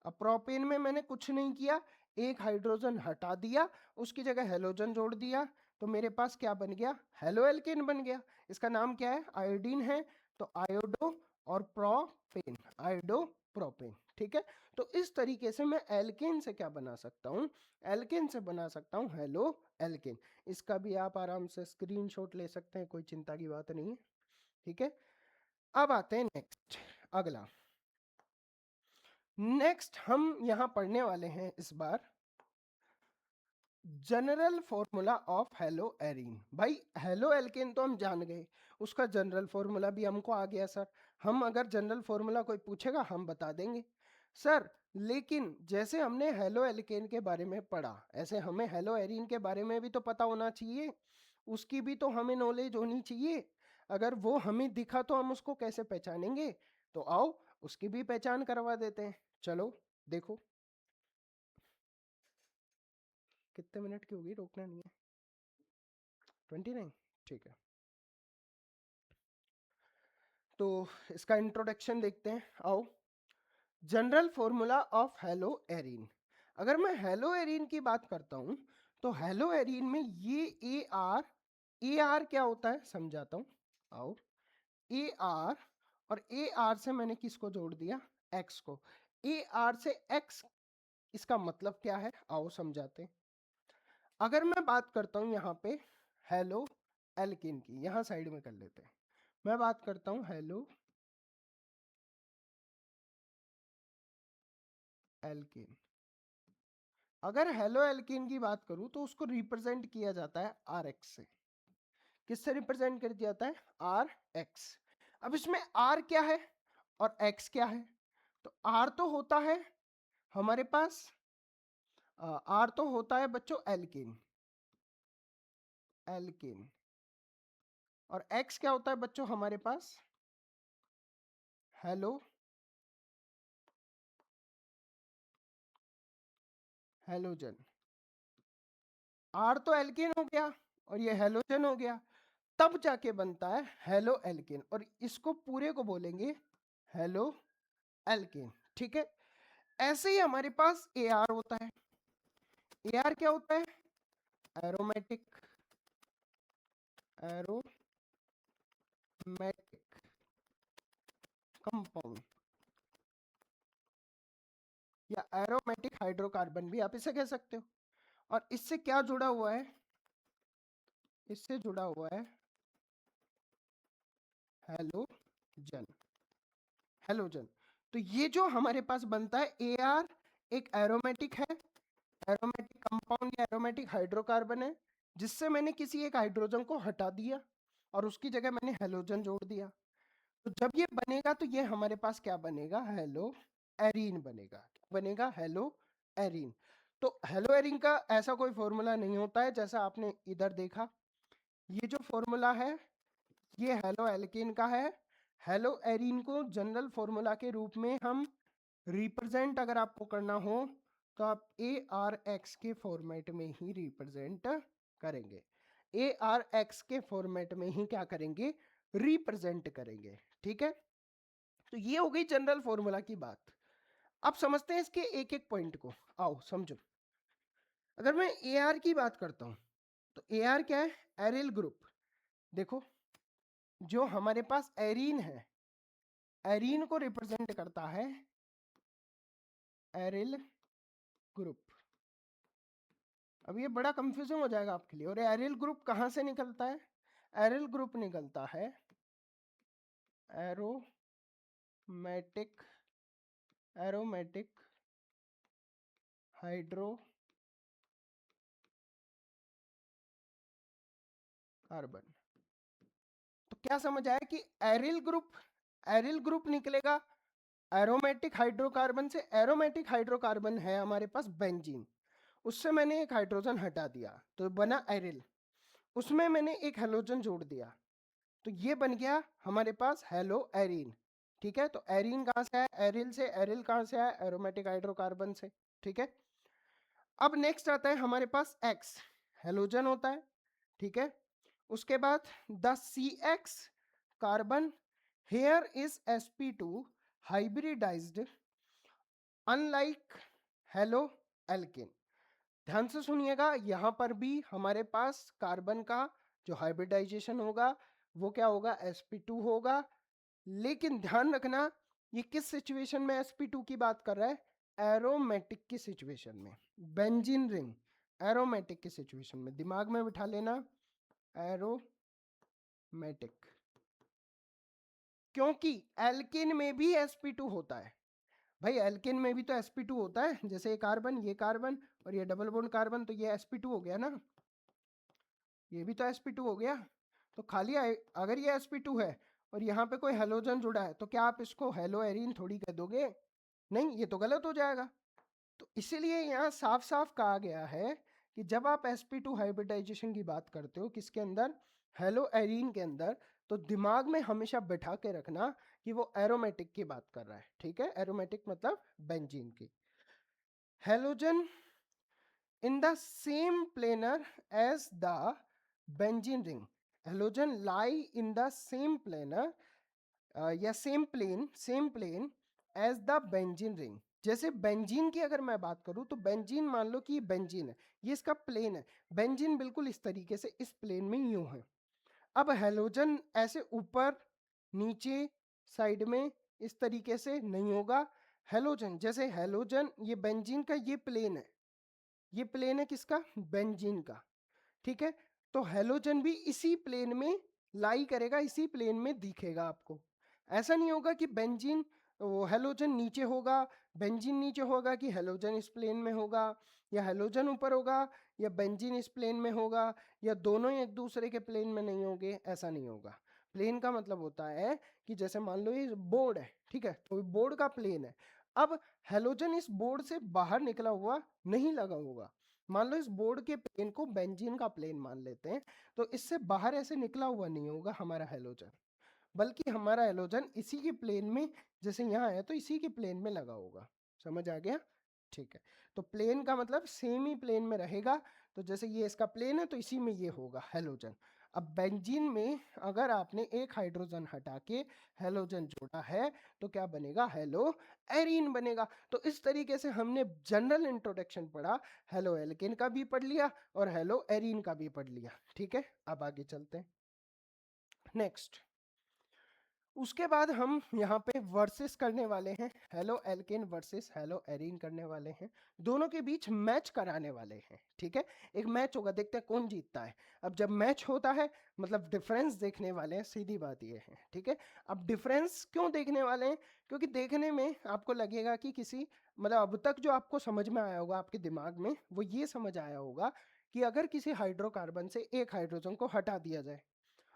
अब प्रोपेन में मैंने कुछ नहीं किया, एक हाइड्रोजन हटा दिया उसकी जगह हेलोजन जोड़ दिया, तो मेरे पास क्या बन गया, हेलो एल्केन बन गया। इसका नाम क्या है, आयोडीन है, तो आयोडो और प्रोपेन, आयोडो प्रोपेन। ठीक है, तो इस तरीके से मैं एल्केन से क्या बना सकता हूँ, एल्केन से बना सकता हूँ हेलो एल्केन। इसका भी आप आराम से स्क्रीनशॉट ले सकते हैं, कोई चिंता की बात नहीं है। ठीक है, अब आते हैं नेक्स्ट, अगला। नेक्स्ट हम यहां पढ़ने वाले हैं इस बार general formula of haloarene. भाई हेलो एल्केन तो हम जान गए, उसका जनरल फॉर्मूला भी हमको आ गया सर। हम अगर जनरल फॉर्मूला कोई पूछेगा हम बता देंगे सर, लेकिन जैसे हमने हेलो एल्केन के बारे में पढ़ा ऐसे हमें हेलो एरीन के बारे में भी तो पता होना चाहिए, उसकी भी तो हमें नॉलेज होनी चाहिए। अगर वो हमें दिखा तो हम उसको कैसे पहचानेंगे, तो आओ उसकी भी पहचान करवा देते हैं। चलो देखो, कितने मिनट की होगी, रोकना नहीं है। 29, ठीक है। तो इसका इंट्रोडक्शन देखते हैं, आओ। General formula of hello arene. अगर मैं हेलो एरीन की बात करता हूं तो हेलो एरीन में ये ए आर क्या होता है समझाता हूं, आओ। ए आर, और ए आर से मैंने किसको जोड़ दिया, एक्स को। ए आर से एक्स, इसका मतलब क्या है, आओ समझाते हैं। अगर मैं बात करता हूं यहाँ पे हेलो एल्किन की, यहां साइड में कर लेते हैं। मैं बात करता हूं हेलो एल्किन। अगर हेलो एल्किन की बात करूं तो उसको रिप्रेजेंट किया जाता है आर एक्स से। किससे रिप्रेजेंट कर दिया जाता है, आर एक्स। अब इसमें आर क्या है और एक्स क्या है, तो आर तो होता है हमारे पास, आर तो होता है बच्चों एल्किन, एल्किन। और एक्स क्या होता है बच्चों हमारे पास, हेलो हेलोजन। आर तो एल्किन हो गया और ये हेलोजन हो गया, तब जाके बनता है हेलो एल्किन, और इसको पूरे को बोलेंगे हेलो एल्किन, ठीक है। ऐसे ही हमारे पास ए आर होता है। ए आर क्या होता है, एरोमेटिक, एरोमेटिक कंपाउंड या एरोमेटिक हाइड्रोकार्बन भी आप इसे कह सकते हो। और इससे क्या जुड़ा हुआ है, इससे जुड़ा हुआ है हेलोजन, हेलोजन। तो ये जो हमारे पास बनता है ए आर, एक एरोमेटिक है, एरोमेटिक कंपाउंड या एरोमेटिक हाइड्रोकार्बन है, जिससे मैंने किसी एक हाइड्रोजन को हटा दिया और उसकी जगह मैंने हेलोजन जोड़ दिया। तो जब ये बनेगा तो ये हमारे पास क्या बनेगा, हेलो एरीन बनेगा। क्या बनेगा, हेलो एरीन। तो हेलो एरीन का ऐसा कोई फॉर्मूला नहीं होता है जैसा आपने इधर देखा। ये जो फॉर्मूला है ये हेलो एल्केन का है। हेलो एरीन को जनरल फॉर्मूला के रूप में हम रिप्रेजेंट अगर आपको करना हो तो आप ए आर एक्स के फॉर्मेट में ही रिप्रेजेंट करेंगे, ए आर एक्स के फॉर्मेट में ही क्या करेंगे, रिप्रेजेंट करेंगे, ठीक है। तो ये हो गई जनरल फॉर्मूला की बात। अब समझते हैं इसके एक एक पॉइंट को, आओ समझो। अगर मैं ए आर की बात करता हूं तो ए आर क्या है, एरिल ग्रुप। देखो जो हमारे पास एरीन है, एरीन को रिप्रेजेंट करता है एरिल ग्रुप। अब ये बड़ा कंफ्यूजिंग हो जाएगा आपके लिए। और एरिल ग्रुप कहां से निकलता है, एरिल ग्रुप निकलता है एरोमेटिक, एरोमेटिक हाइड्रोकार्बन। तो क्या समझ आया कि एरिल ग्रुप, एरिल ग्रुप निकलेगा एरोमेटिक हाइड्रोकार्बन से। एरोमेटिक हाइड्रोकार्बन है हमारे पास बेंजीन, उससे मैंने एक हाइड्रोजन हटा दिया तो बना एरिल, उसमें मैंने एक हेलोजन जोड़ दिया तो ये बन गया हमारे पास हेलो एरीन, ठीक है। तो एरीन कहाँ से आया, एरिल से। एरिल कहाँ से आया, एरोमेटिक हाइड्रोकार्बन से, ठीक है। अब नेक्स्ट आता है हमारे पास एक्स, हेलोजन होता है, ठीक है। उसके बाद the C X carbon here is sp2 hybridized unlike haloalkene. ध्यान से सुनिएगा, यहां पर भी हमारे पास कार्बन का जो हाइब्रिडाइजेशन होगा वो क्या होगा, sp2 होगा। लेकिन ध्यान रखना ये किस सिचुएशन में sp2 की बात कर रहा है, एरोमेटिक की सिचुएशन में। बेंजीन रिंग एरोमेटिक की सिचुएशन में, दिमाग में बिठा लेना एरोमेटिक। क्योंकि एल्किन में भी sp2 होता है भाई, एल्केन में भी तो sp2 होता है। जैसे ये कार्बन और ये डबल बॉन्ड कार्बन, तो ये sp2 हो गया ना, ये भी तो sp2 हो गया। तो खाली अगर ये sp2 है और यहाँ पे कोई हेलोजन जुड़ा है तो क्या आप इसको हेलो एरीन थोड़ी कह दोगे, नहीं, ये तो गलत हो जाएगा। तो इसीलिए यहाँ साफ साफ कहा गया है कि जब आप sp2 हाइब्रिडाइजेशन की बात करते हो किसके अंदर, हेलो एरीन के अंदर, तो दिमाग में हमेशा बैठा के रखना कि वो एरोमेटिक की बात कर रहा है, ठीक है। एरोमेटिक मतलब बेंजीन की। Halogen in the same planar as the benzene ring, halogen lie in the same plane या same plane as the benzene ring. जैसे बेंजीन की अगर मैं बात करूं तो बेंजीन मान लो कि बेंजीन है, ये इसका प्लेन है, बेंजीन बिल्कुल इस तरीके से इस प्लेन में यूं है। अब हेलोजन ऐसे ऊपर नीचे साइड में इस तरीके से नहीं होगा। हेलोजन जैसे हेलोजन, ये बेंजीन का ये प्लेन है, ये प्लेन है किसका, बेंजीन का, ठीक है। तो हेलोजन भी इसी प्लेन में लाई करेगा, इसी प्लेन में दिखेगा आपको। ऐसा नहीं होगा कि बेंजीन वो हेलोजन नीचे होगा, बेंजीन नीचे होगा, कि हेलोजन इस प्लेन में होगा, या हेलोजन ऊपर होगा या बेंजीन इस प्लेन में होगा, या दोनों एक दूसरे के प्लेन में नहीं होंगे, ऐसा नहीं होगा। प्लेन का मतलब होता है कि जैसे मान लो ये बोर्ड है, ठीक है, तो बोर्ड का प्लेन है। अब हेलोजन इस बोर्ड से बाहर निकला हुआ नहीं लगा होगा। मान लो इस बोर्ड के प्लेन को बेंजीन का प्लेन मान लेते हैं, तो इससे बाहर ऐसे निकला हुआ नहीं होगा हमारा हेलोजन, बल्कि हमारा हेलोजन इसी के प्लेन में, जैसे यहाँ है तो इसी के प्लेन में लगा होगा। समझ आ गया, ठीक है। तो प्लेन का मतलब सेम ही प्लेन में रहेगा। तो जैसे ये इसका प्लेन है तो इसी में ये होगा हेलोजन। अब बेंजीन में अगर आपने एक हाइड्रोजन हटा के हेलोजन जोड़ा है तो क्या बनेगा, हेलो एरीन बनेगा। तो इस तरीके से हमने जनरल इंट्रोडक्शन पढ़ा, हेलो एल्केन का भी पढ़ लिया और हेलो एरीन का भी पढ़ लिया, ठीक है। अब आगे चलते हैं नेक्स्ट। उसके बाद हम यहाँ पे वर्सेस करने वाले हैं, halo alkane versus hello arene करने वाले हैं, दोनों के बीच मैच कराने वाले हैं, ठीक है। एक मैच होगा, देखते हैं कौन जीतता है। अब जब मैच होता है मतलब डिफरेंस देखने वाले हैं, सीधी बात ये है, ठीक है। अब डिफरेंस क्यों देखने वाले हैं, क्योंकि देखने में आपको लगेगा कि किसी मतलब अब तक जो आपको समझ में आया होगा आपके दिमाग में, वो ये समझ आया होगा कि अगर किसी हाइड्रोकार्बन से एक हाइड्रोजन को हटा दिया जाए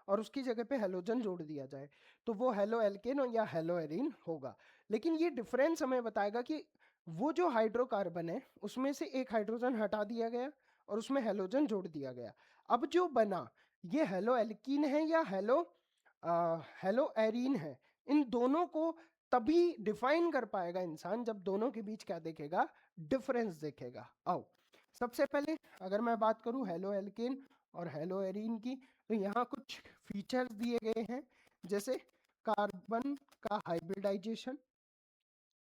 और उसकी जगह पे हेलोजन जोड़ दिया जाए तो वो हेलो एल्केन या हेलो एरीन होगा। लेकिन ये डिफरेंस हमें बताएगा कि वो जो हाइड्रोकार्बन है उसमें से एक हाइड्रोजन हटा दिया गया और उसमें हेलोजन जोड़ दिया गया। अब जो बना ये हेलो एल्कीन है या हेलो एरीन है, इन दोनों को तभी डिफाइन कर पाएगा इंसान जब दोनों के बीच क्या देखेगा, डिफरेंस देखेगा। आओ सबसे पहले अगर मैं बात करूं हेलो एल्केन और हेलो एरीन की, तो यहाँ कुछ फीचर्स दिए गए हैं, जैसे कार्बन का हाइब्रिडाइजेशन,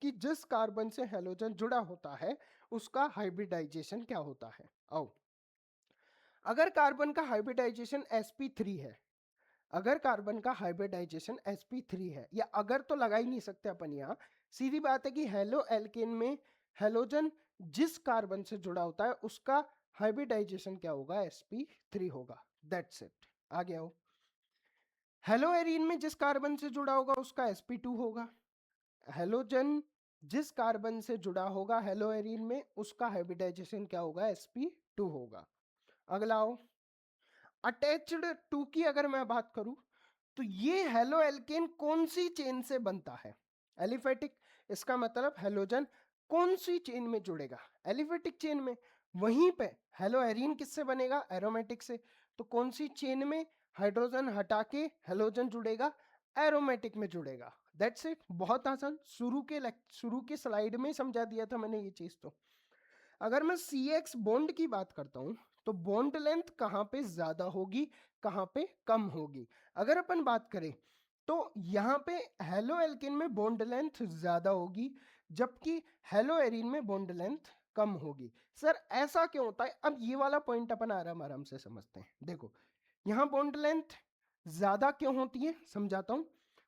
कि जिस कार्बन से हेलोजन जुड़ा होता है उसका हाइब्रिडाइजेशन क्या होता है। आओ अगर कार्बन का हाइब्रिडाइजेशन sp3 है, अगर कार्बन का हाइब्रिडाइजेशन sp3 है, या अगर तो लगा ही नहीं सकते अपन यहाँ, सीधी बात है कि हेलो एल्केन में हेलोजन जिस कार्बन से जुड़ा होता है उसका हाइब्रिडाइजेशन क्या होगा, sp3 होगा। दैट्स इट, आगे आओ। हेलो एरीन में जिस कार्बन से जुड़ा होगा उसका sp2 होगा। हेलोजन जिस कार्बन से जुड़ा होगा हेलो एरीन में उसका हाइब्रिडाइजेशन क्या होगा, sp2 होगा। अगला आओ, अटैच्ड टू की अगर मैं बात करूं तो ये हेलो एल्केन कौन सी चेन से बनता है, एलिफेटिक। इसका मतलब हेलोजन कौन सी चेन में जुड़ेगा, एलिफेटिक चेन में। वहीं पे हेलो एरीन किससे बनेगा, एरोमेटिक से। तो कौन सी चेन में हाइड्रोजन हटा के हेलोजन जुड़ेगा, एरोमेटिक में जुड़ेगा। दैट्स इट, बहुत आसान, शुरू के स्लाइड में समझा दिया था मैंने ये चीज। तो अगर मैं सी एक्स बॉन्ड की बात करता हूं तो बॉन्ड लेंथ कहाँ पे ज्यादा होगी, कहाँ पे कम होगी। अगर अपन बात करें तो यहाँ पे हेलो एल्केन में बॉन्ड लेंथ ज्यादा होगी, जबकि हेलो एरीन में बॉन्ड लेंथ कम होगी। सर ऐसा क्यों होता है, अब ये वाला पॉइंट अपन आराम आराम से समझते हैं। देखो यहाँ बॉन्ड लेंथ ज्यादा क्यों होती है, समझाता हूं।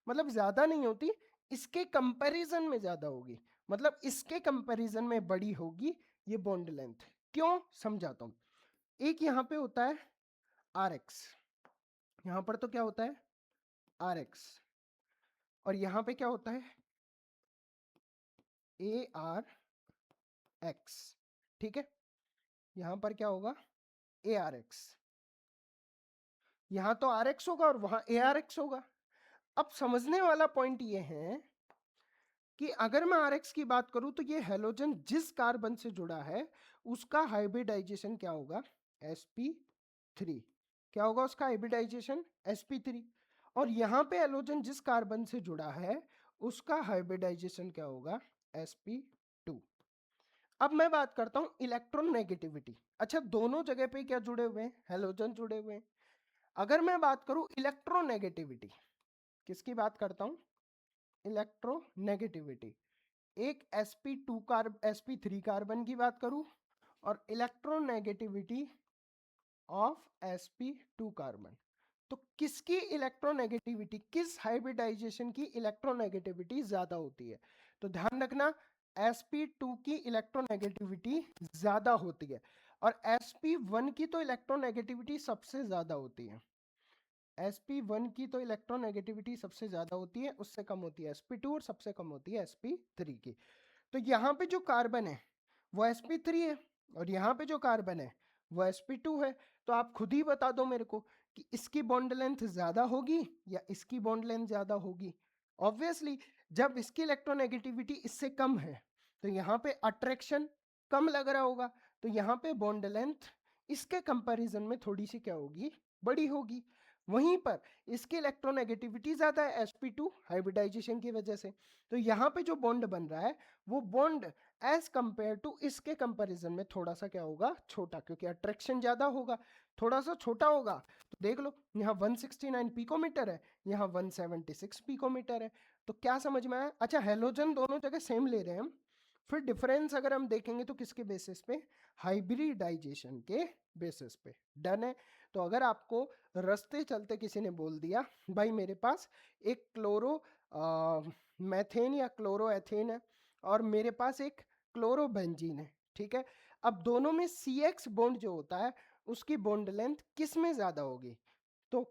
मतलब ज्यादा नहीं होती, इसके कंपैरिजन में ज्यादा होगी, मतलब इसके कंपैरिजन में बड़ी होगी ये बॉन्ड लेंथ। क्यों, समझाता हूं। एक यहाँ पे होता है आर एक्स, यहाँ पर तो क्या होता है आर एक्स, और यहाँ पे क्या होता है ए आर एक्स, ठीक है। यहाँ पर क्या होगा ए आर एक्स, यहाँ तो आर एक्स होगा और वहां ए आर एक्स होगा। अब समझने वाला पॉइंट ये है कि अगर मैं आर एक्स की बात करूं तो ये हेलोजन जिस कार्बन से जुड़ा है उसका हाइब्रिडाइजेशन क्या होगा, sp3। क्या होगा उसका हाइब्रिडाइजेशन, sp3। और यहाँ पे हेलोजन जिस कार्बन से जुड़ा है उसका हाइब्रिडाइजेशन क्या होगा, sp2। अब मैं बात करता हूँ इलेक्ट्रॉन नेगेटिविटी। अच्छा दोनों जगह पे क्या जुड़े हुए हैं, हेलोजन जुड़े हुए हैं। अगर मैं बात करूं इलेक्ट्रोनेगेटिविटी, किसकी बात करता हूं? इलेक्ट्रोनेगेटिविटी। एक sp3 कार्बन की बात करूं और इलेक्ट्रोनेगेटिविटी ऑफ sp2 कार्बन, तो किसकी इलेक्ट्रोनेगेटिविटी, किस हाइब्रिडाइजेशन की इलेक्ट्रोनेगेटिविटी ज्यादा होती है? तो ध्यान रखना sp2 की इलेक्ट्रोनेगेटिविटी ज्यादा होती है और sp1 की तो इलेक्ट्रोनेगेटिविटी सबसे ज्यादा होती है। sp1 की तो इलेक्ट्रोनेगेटिविटी सबसे ज्यादा होती है, उससे कम होती है sp2 और सबसे कम होती है sp3 की। तो यहाँ पे जो कार्बन है वो sp3 है और यहाँ पे जो कार्बन है वो sp2 है। तो आप खुद ही बता दो मेरे को कि इसकी बॉन्ड लेंथ ज्यादा होगी या इसकी बॉन्ड लेंथ ज्यादा होगी। ऑब्वियसली जब इसकी इलेक्ट्रोनेगेटिविटी इससे कम है तो यहाँ पे अट्रैक्शन कम लग रहा होगा, तो यहाँ पे बॉन्ड लेंथ इसके कंपैरिजन में थोड़ी सी क्या होगी, बड़ी होगी। वहीं पर इसकी इलेक्ट्रोनेगेटिविटी ज्यादा है sp2 हाइब्रिडाइजेशन की वजह से, तो यहाँ पे जो बॉन्ड बन रहा है वो बॉन्ड एज कंपेयर टू इसके कंपैरिजन में थोड़ा सा क्या होगा, छोटा, क्योंकि अट्रैक्शन ज्यादा होगा। थोड़ा सा छोटा होगा तो देख लो यहाँ 169 पिकोमीटर है, यहाँ 176 पिकोमीटर है। तो क्या समझ में आया? अच्छा, हेलोजन दोनों जगह सेम ले रहे हैं हम, फिर डिफरेंस अगर हम देखेंगे तो किसके बेसिस पे, हाइब्रिडाइजेशन के बेसिस पे। डन है। तो अगर आपको रास्ते चलते किसी ने बोल दिया भाई मेरे पास एक क्लोरो मैथेन या क्लोरो एथेन है और मेरे पास एक क्लोरोबेंजीन है, ठीक है, अब दोनों में CX बॉन्ड जो होता है उसकी बॉन्ड लेंथ किस में ज्यादा होगी, तो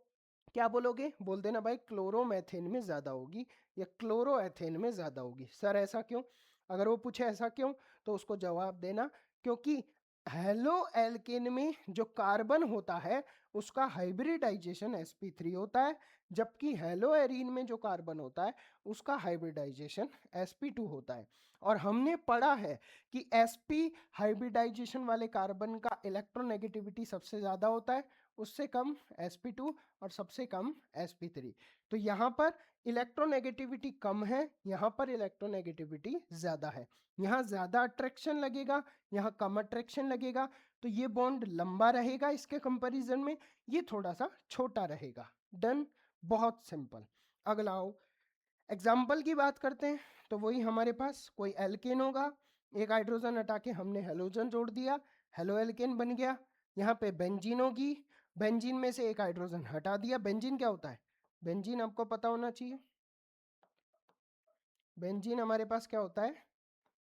क्या बोलोगे? बोल देना भाई क्लोरोमेथेन में ज्यादा होगी या क्लोरोएथेन में ज्यादा होगी। सर ऐसा क्यों? अगर वो पूछे ऐसा क्यों तो उसको जवाब देना क्योंकि हेलो एल्केन में जो कार्बन होता है उसका हाइब्रिडाइजेशन sp3 होता है, जबकि हेलो एरीन में जो कार्बन होता है उसका हाइब्रिडाइजेशन sp2 होता है। और हमने पढ़ा है कि sp हाइब्रिडाइजेशन वाले कार्बन का इलेक्ट्रोनेगेटिविटी सबसे ज्यादा होता है, उससे कम sp2 और सबसे कम sp3। तो यहाँ पर इलेक्ट्रोनेगेटिविटी कम है, यहाँ पर इलेक्ट्रोनेगेटिविटी ज्यादा है। यहाँ ज्यादा अट्रैक्शन लगेगा, यहाँ कम अट्रैक्शन लगेगा, तो ये बॉन्ड लंबा रहेगा इसके कंपैरिजन में, ये थोड़ा सा छोटा रहेगा। डन, बहुत सिंपल। अगला आओ एग्जाम्पल की बात करते हैं। तो वही हमारे पास कोई एल्केन होगा, एक हाइड्रोजन हटा के हमने हेलोजन जोड़ दिया, हेलो एल्केन बन गया। यहाँ पे बेंजीन होगी, बेंजीन में से एक हाइड्रोजन हटा दिया। बेंजीन क्या होता है? बेंजीन आपको पता होना चाहिए। बेंजीन हमारे पास क्या होता है?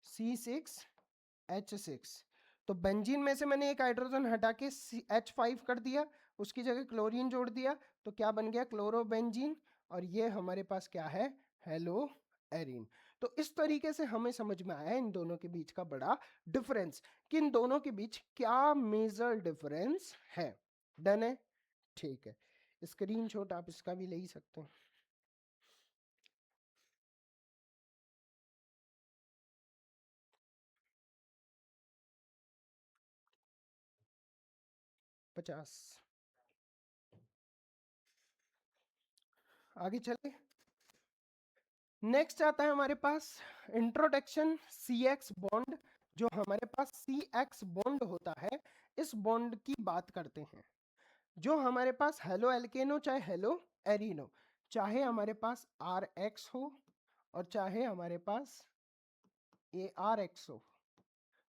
C6H6। तो बेंजीन में से मैंने एक हाइड्रोजन हटा के H5 कर दिया, उसकी जगह क्लोरीन जोड़ दिया, तो क्या बन गया? क्लोरोबेंजीन। और ये हमारे पास क्या है? Hello arene. तो इस तरीके से हमें समझ में आया इन दोनों के बीच का बड़ा डिफरेंस, कि इन दोनों के बीच क्या मेजर डिफरेंस है। डन है, ठीक है। स्क्रीनशॉट आप इसका भी ले ही सकते हैं। पचास। आगे चले। नेक्स्ट आता है हमारे पास इंट्रोडक्शन CX बॉन्ड। जो हमारे पास CX बॉन्ड होता है, इस बॉन्ड की बात करते हैं। जो हमारे पास हेलो एल्केन हो चाहे हेलो एरीन हो, चाहे हमारे पास RX हो और चाहे हमारे पास ARX हो,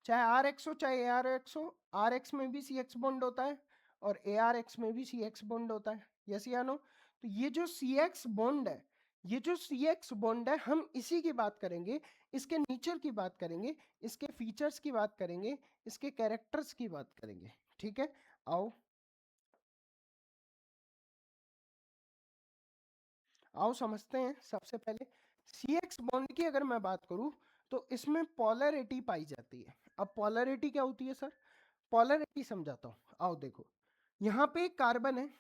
चाहे RX हो चाहे ARX हो, RX में भी CX बॉन्ड होता है और ARX में भी CX बॉन्ड होता है। यस या नो? तो ये जो CX बॉन्ड है, ये जो CX बॉन्ड है, हम इसी की बात करेंगे, इसके नेचर की बात करेंगे, इसके फीचर्स की बात करेंगे, इसके कैरेक्टर्स की बात करेंगे। ठीक है, आओ आओ समझते हैं। सबसे पहले CX बॉन्ड की अगर मैं बात करूं तो इसमें पोलैरिटी पाई जाती है। अब पोलैरिटी क्या होती है सर? पोलैरिटी समझाता हूं, आओ देखो। यहाँ पे एक कार्बन है,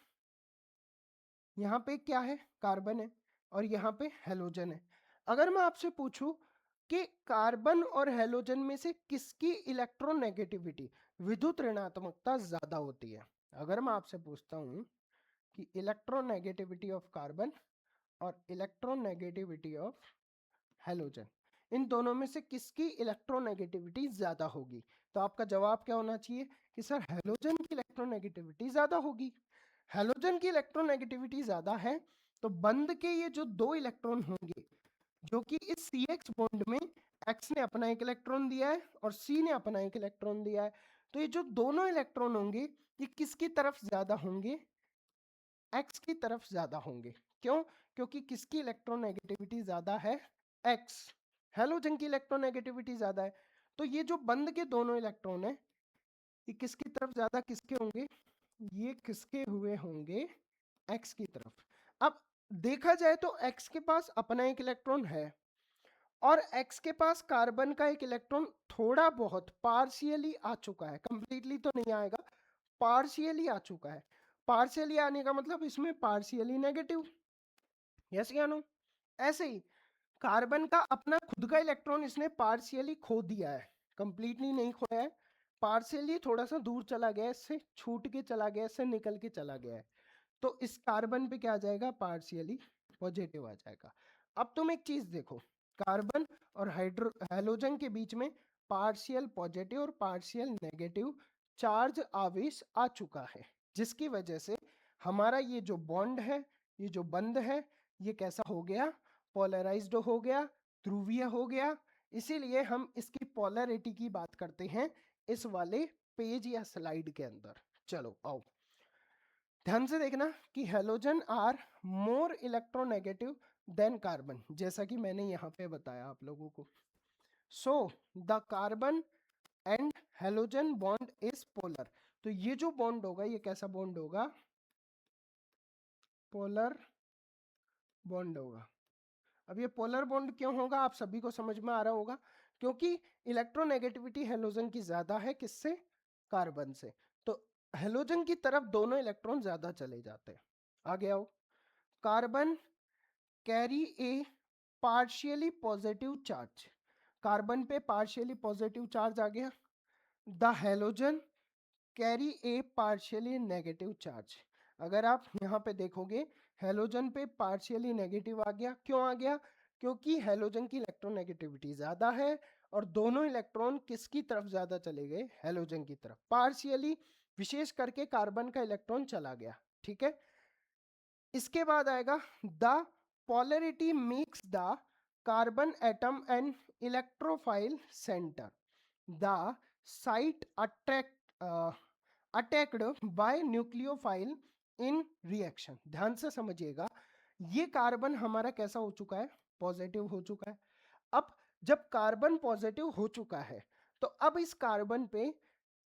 यहाँ पे क्या है? कार्बन है, और यहाँ पे हेलोजन है। अगर मैं आपसे पूछूं कि कार्बन और हेलोजन में से किसकी इलेक्ट्रोनेगेटिविटी, विद्युत ऋणात्मकता ज्यादा होती है, अगर मैं आपसे पूछता हूं कि इलेक्ट्रोनेगेटिविटी ऑफ कार्बन और इलेक्ट्रोनेगेटिविटी ऑफ हेलोजन, इन दोनों में से किसकी इलेक्ट्रोनेगेटिविटी ज्यादा होगी, तो आपका जवाब क्या होना चाहिए कि सर हेलोजन की इलेक्ट्रोनेगेटिविटी ज्यादा होगी। हैलोजन की इलेक्ट्रोनेगेटिविटी ज्यादा है, तो बंद के ये जो 2 इलेक्ट्रॉन होंगे जो कि इस CH बॉन्ड में X ने अपना एक इलेक्ट्रॉन दिया है और C ने अपना एक इलेक्ट्रॉन दिया है, तो ये जो दोनों इलेक्ट्रॉन होंगे ये किसकी तरफ ज्यादा होंगे? X की तरफ ज्यादा होंगे। क्यों? क्योंकि किसकी इलेक्ट्रोनेगेटिविटी ज्यादा है? X। हैलोजन की इलेक्ट्रोनेगेटिविटी ज्यादा है, तो ये जो बंद के दोनों इलेक्ट्रॉन है ये किसकी तरफ ज्यादा किसके होंगे? ये किसके हुए होंगे? X की तरफ। अब देखा जाए तो X के पास अपना एक इलेक्ट्रॉन है और X के पास कार्बन का एक इलेक्ट्रॉन थोड़ा बहुत पार्शियली आ चुका है, कंप्लीटली तो नहीं आएगा, पार्शियली आ चुका है। पार्शियली आने का मतलब इसमें पार्शियली नेगेटिव, यस या नो? ऐसे ही कार्बन का अपना खुद का इलेक्ट्रॉन इसने पार्शियली खो दिया है, कंप्लीटली नहीं खोया है, पार्शियली थोड़ा सा दूर चला गया, इससे छूट के चला गया, इससे निकल के चला गया है, तो इस कार्बन पे क्या आ जाएगा? पार्शियली पॉजिटिव आ जाएगा। अब तुम एक चीज देखो, कार्बन और हैलोजन के बीच में पार्शियल पॉजिटिव और पार्शियल नेगेटिव चार्ज आवेश आ चुका है, जिसकी वजह से हमारा ये जो बॉन्ड है, ये जो बंध है, ये कैसा हो गया? पोलराइज्ड हो गया, ध्रुवीय हो गया। इसीलिए हम इसकी पोलरिटी की बात करते हैं इस वाले पेज या स्लाइड के अंदर। चलो आओ ध्यान से देखना कि halogen are more electronegative than carbon, जैसा कि मैंने यहाँ पे बताया आप लोगों को। So the carbon and halogen bond is polar, तो ये जो बॉन्ड होगा ये कैसा बॉन्ड होगा? पोलर बॉन्ड होगा। अब ये पोलर बॉन्ड क्यों होगा आप सभी को समझ में आ रहा होगा, क्योंकि इलेक्ट्रोनेगेटिविटी हैलोजन की ज्यादा है, किससे? कार्बन से, तो हैलोजन की तरफ दोनों इलेक्ट्रॉन ज्यादा चले जाते हैं। आगे आओ, कार्बन कैरी ए पार्शियली पॉजिटिव चार्ज, कार्बन पे पार्शियली पॉजिटिव चार्ज आ गया। The halogen carry A partially negative charge, अगर आप यहाँ पे देखोगे हैलोजन पे पार्शियली नेगेटिव आ गया। क्यों आ गया? क्योंकि हैलोजन की इलेक्ट्रोनेगेटिविटी ज्यादा है और दोनों इलेक्ट्रॉन किसकी तरफ ज्यादा चले गए? हैलोजन की तरफ। पार्शियली विशेष करके कार्बन का इलेक्ट्रॉन चला गया, ठीक है। इसके बाद आएगा the polarity makes the carbon atom an electrophile center, the site attacked by nucleophile in reaction। ध्यान से समझिएगा, ये कार्बन हमारा कैसा हो चुका है? पॉजिटिव हो चुका है। अब जब कार्बन पॉजिटिव हो चुका है तो अब इस कार्बन पे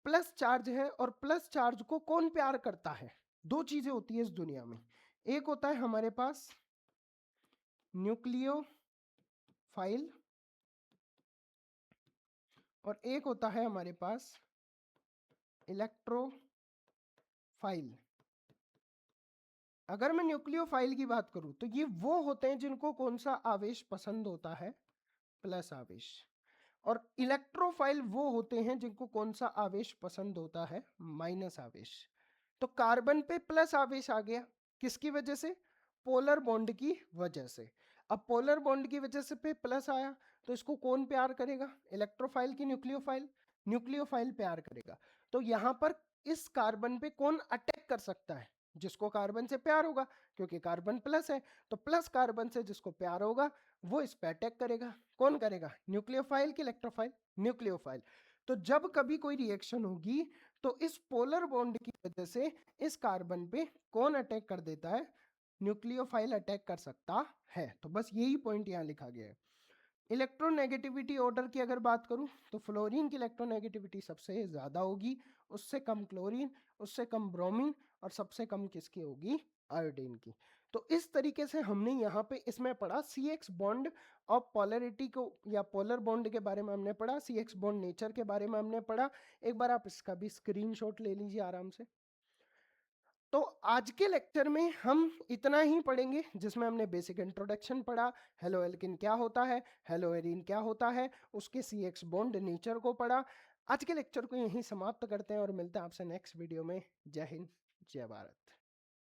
प्लस चार्ज है, और प्लस चार्ज को कौन प्यार करता है? दो चीजें होती है इस दुनिया में, एक होता है हमारे पास न्यूक्लियोफाइल और एक होता है हमारे पास इलेक्ट्रोफाइल। अगर मैं न्यूक्लियोफाइल की बात करूं तो ये वो होते हैं जिनको कौन सा आवेश पसंद होता है? प्लस आवेश। और इलेक्ट्रोफाइल वो होते हैं जिनको कौन सा आवेश पसंद होता है? माइनस आवेश। तो कार्बन पे प्लस आवेश आ गया, किसकी वजह से? पोलर बॉन्ड की वजह से। अब पोलर बॉन्ड की वजह से पे प्लस आया, तो इसको कौन प्यार करेगा? इलेक्ट्रोफाइल की न्यूक्लियोफाइल? न्यूक्लियोफाइल प्यार करेगा। तो यहां पर इस कार्बन पे कौन अटैक कर सकता है? जिसको कार्बन से प्यार होगा, क्योंकि कार्बन प्लस है, तो प्लस कार्बन से जिसको प्यार होगा वो इस पे अटैक करेगा। कौन करेगा? न्यूक्लियोफाइल की इलेक्ट्रोफाइल? न्यूक्लियोफाइल। तो जब कभी कोई रिएक्शन होगी तो इस पोलर बॉन्ड की वजह से इस कार्बन पे कौन अटैक कर देता है? न्यूक्लियोफाइल अटैक कर सकता है। तो बस यही पॉइंट यहाँ लिखा गया है। इलेक्ट्रोनेगेटिविटी ऑर्डर की अगर बात करूं तो फ्लोरीन की इलेक्ट्रोनेगेटिविटी सबसे ज्यादा होगी, उससे कम क्लोरीन, उससे कम ब्रोमीन और सबसे कम किसकी होगी? आयोडीन की। तो इस तरीके से हमने यहाँ पे इसमें पढ़ा CX बॉन्ड और पोलरिटी को या पोलर बॉन्ड के बारे में हमने पढ़ा, CX बॉन्ड नेचर के बारे में हमने पढ़ा। एक बार आप इसका भी स्क्रीनशॉट ले लीजिए आराम से। तो आज के लेक्चर में हम इतना ही पढ़ेंगे, जिसमें हमने बेसिक इंट्रोडक्शन पढ़ा, हेलो एल्किन क्या होता है, हेलो एरीन क्या होता है, उसके CX बॉन्ड नेचर को पढ़ा। आज के लेक्चर को यहीं समाप्त करते हैं और मिलते हैं आपसे नेक्स्ट वीडियो में। जय हिंद, जय भारत।